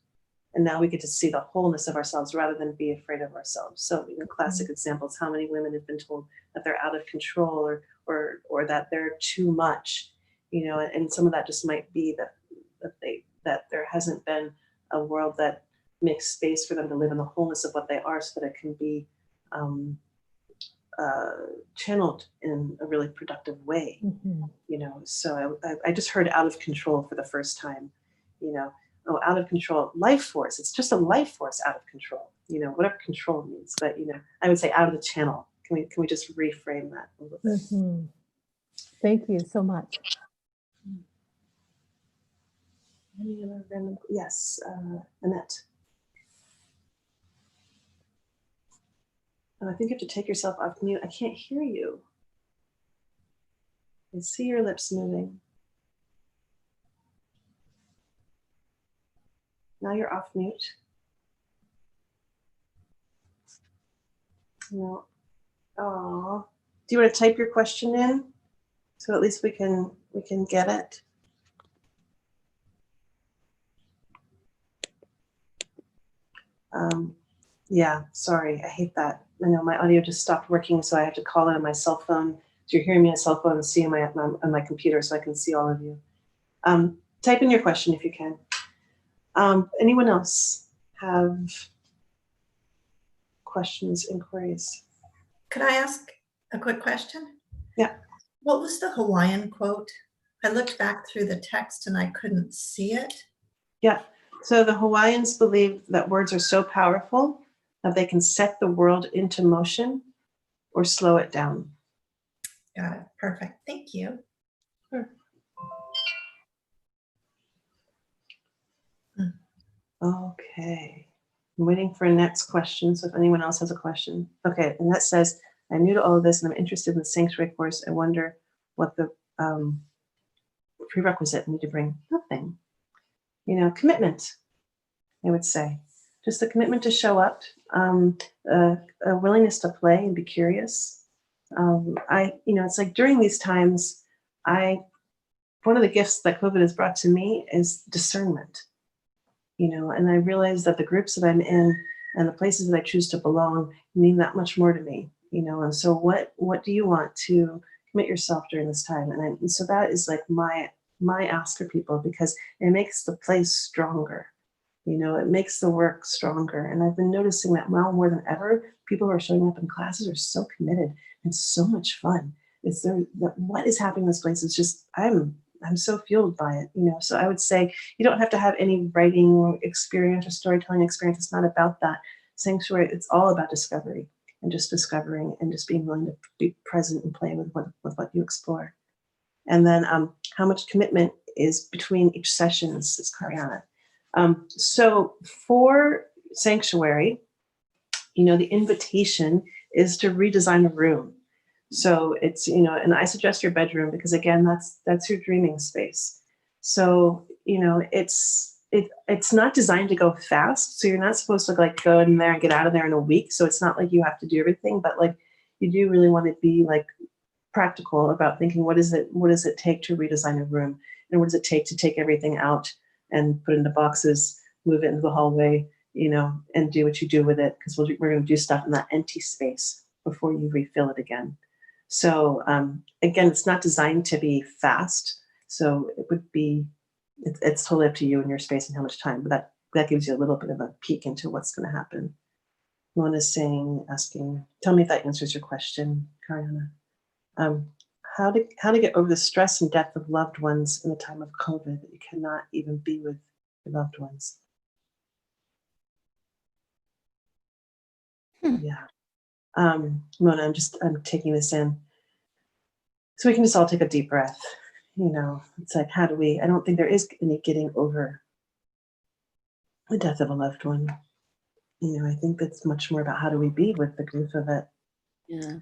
And now we get to see the wholeness of ourselves rather than be afraid of ourselves. So, classic examples, how many women have been told that they're out of control or that they're too much, and some of that just might be that there hasn't been a world that makes space for them to live in the wholeness of what they are so that it can be channeled in a really productive way. So I just heard out of control for the first time, out of control, life force. It's just a life force out of control, whatever control means. But, I would say out of the channel. Can we just reframe that a little bit?
Thank you so much.
Any other random? Yes, Annette. Oh, I think you have to take yourself off mute. I can't hear you. I see your lips moving. Now you're off mute. No. Oh. Do you want to type your question in so at least we can get it? Yeah, sorry, I hate that. I know my audio just stopped working, so I have to call it on my cell phone. So you're hearing me on a cell phone and seeing my on my computer, so I can see all of you. Type in your question if you can. Anyone else have questions, inquiries?
Could I ask a quick question?
Yeah.
What was the Hawaiian quote? I looked back through the text and I couldn't see it.
Yeah. So the Hawaiians believe that words are so powerful that they can set the world into motion or slow it down.
Got it. Perfect. Thank you.
Sure. Okay. I'm waiting for Annette's question. So if anyone else has a question. Okay. Annette says, I'm new to all of this and I'm interested in the sanctuary course. I wonder what the prerequisite I need to bring. Nothing. Commitment, I would say. Just the commitment to show up, a willingness to play and be curious. It's like during these times, one of the gifts that COVID has brought to me is discernment, and I realize that the groups that I'm in and the places that I choose to belong mean that much more to me, and so what do you want to commit yourself during this time? And so that is like my ask for people, because it makes the place stronger. It makes the work stronger. And I've been noticing that now more than ever, people who are showing up in classes are so committed and so much fun. What is happening in this place is just, I'm so fueled by it, So I would say you don't have to have any writing experience or storytelling experience. It's not about that. Sanctuary, it's all about discovery and just discovering and just being willing to be present and play with what you explore. And then how much commitment is between each session, says Kariana. So for Sanctuary, the invitation is to redesign a room. So it's, and I suggest your bedroom because again, that's your dreaming space. So, it's not designed to go fast. So you're not supposed to like go in there and get out of there in a week. So it's not like you have to do everything, but like you do really want to be like practical about thinking, what does it take to redesign a room? And what does it take to take everything out and put it into boxes, move it into the hallway, and do what you do with it, because we're going to do stuff in that empty space before you refill it again. So again, it's not designed to be fast. So it would be, it's totally up to you and your space and how much time, but that gives you a little bit of a peek into what's going to happen. One is asking, tell me if that answers your question, Kariana. How to get over the stress and death of loved ones in the time of COVID that you cannot even be with your loved ones. Yeah. Mona, I'm taking this in. So we can just all take a deep breath. It's like, I don't think there is any getting over the death of a loved one. I think that's much more about how do we be with the grief of it.
Yeah.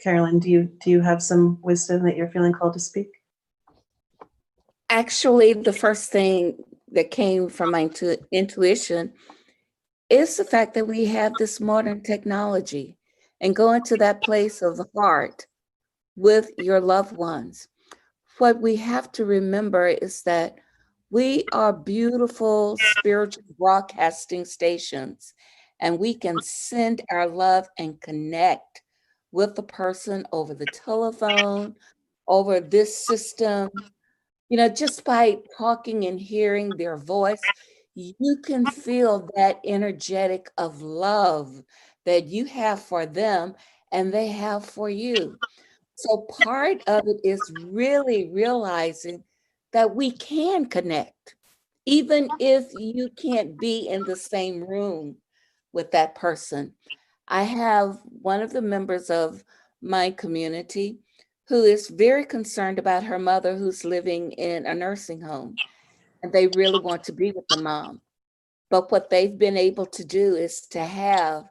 Carolyn, do you have some wisdom that you're feeling called to speak?
Actually, the first thing that came from my intuition is the fact that we have this modern technology, and go into that place of the heart with your loved ones. what we have to remember is that we are beautiful spiritual broadcasting stations, and we can send our love and connect with the person over the telephone, over this system. Just by talking and hearing their voice, you can feel that energetic of love that you have for them and they have for you. So part of it is really realizing that we can connect, even if you can't be in the same room with that person. I have one of the members of my community who is very concerned about her mother who's living in a nursing home, and they really want to be with the mom. But what they've been able to do is to have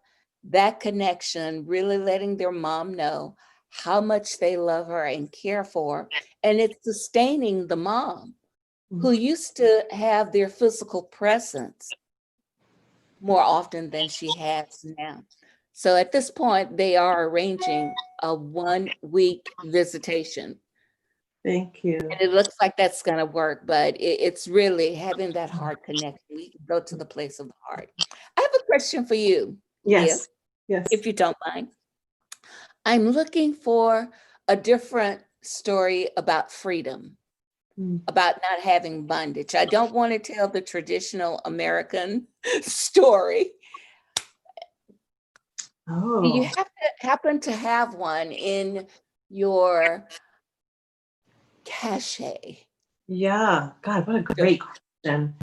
that connection, really letting their mom know how much they love her and care for her. And it's sustaining the mom who used to have their physical presence more often than she has now. So at this point, they are arranging a 1-week visitation.
Thank you.
And it looks like that's going to work, but it's really having that heart connection. We can go to the place of the heart. I have a question for you, Leah,
Yes. Yes.
if you don't mind. I'm looking for a different story about freedom, about not having bondage. I don't want to tell the traditional American story.
Oh.
Do you happen to have one in your cache?
Yeah. God, what a great question.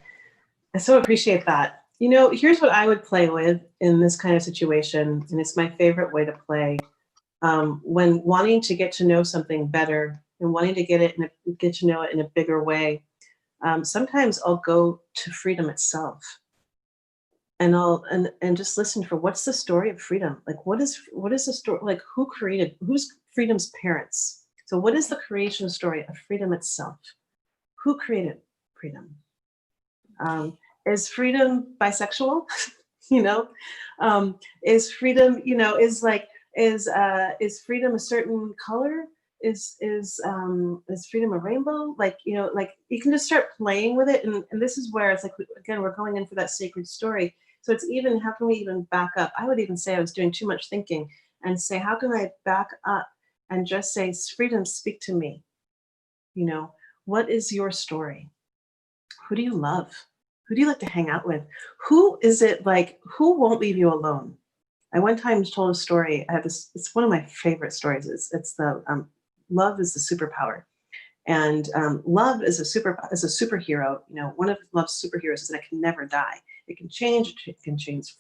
I so appreciate that. Here's what I would play with in this kind of situation, and it's my favorite way to play. When wanting to get to know something better and wanting to get to know it in a bigger way, sometimes I'll go to freedom itself, and and just listen for what's the story of freedom. Like, what is the story? Like, who's freedom's parents? So what is the creation story of freedom itself? Who created freedom? Is freedom bisexual? Is freedom, is freedom a certain color? Is freedom a rainbow? Like you can just start playing with it. And this is where it's like, again, we're going in for that sacred story. So it's even, how can we even back up? I would even say I was doing too much thinking and say, how can I back up and just say, freedom, speak to me. What is your story? Who do you love? Who do you like to hang out with? Who is it who won't leave you alone? I one time told a story. I have this, it's one of my favorite stories. It's the love is the superpower. And love is a superhero. One of love's superheroes is that it can never die. It can change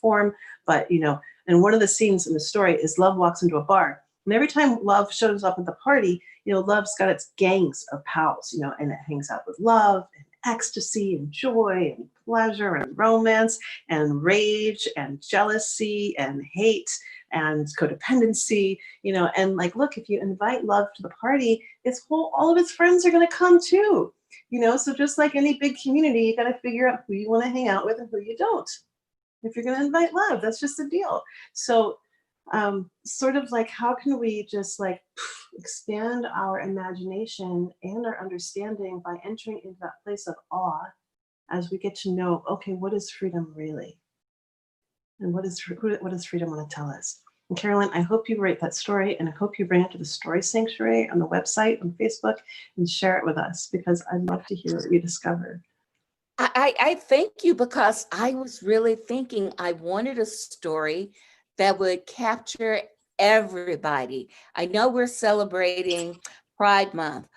form, but and one of the scenes in the story is love walks into a bar. And every time love shows up at the party, love's got its gangs of pals, and it hangs out with love and ecstasy and joy and pleasure and romance and rage and jealousy and hate and codependency, and look, if you invite love to the party, all of its friends are going to come too, so just like any big community, you got to figure out who you want to hang out with and who you don't. If you're going to invite love, that's just the deal. So sort of how can we just expand our imagination and our understanding by entering into that place of awe as we get to know, okay, what is freedom really? And what does freedom want to tell us? And Carolyn, I hope you write that story, and I hope you bring it to the Story Sanctuary on the website, on Facebook, and share it with us, because I'd love to hear what you discover.
I thank you, because I was really thinking I wanted a story that would capture everybody. I know we're celebrating Pride Month,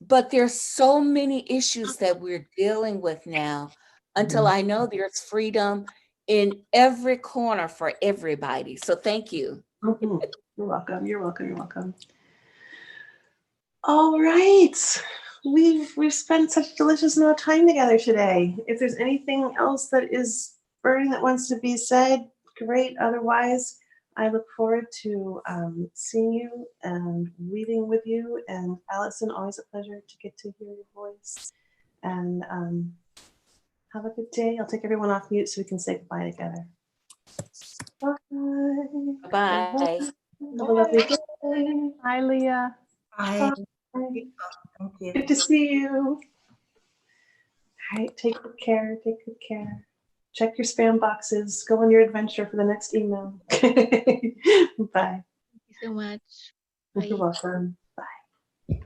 but there's so many issues that we're dealing with now. Until I know there's freedom in every corner for everybody. So thank you.
Mm-hmm. You're welcome. You're welcome. You're welcome. All right. We've spent such a delicious amount of time together today. If there's anything else that is burning that wants to be said, great. Otherwise, I look forward to seeing you and reading with you. And Allison, always a pleasure to get to hear your voice. And have a good day. I'll take everyone off mute so we can say goodbye together. Bye.
Bye.
Have a lovely day.
Hi, Leah.
Bye.
Bye.
Thank you.
Good to see you. All right, take good care. Take good care. Check your spam boxes. Go on your adventure for the next email. Bye.
Thank you so much.
You're
Bye.
welcome.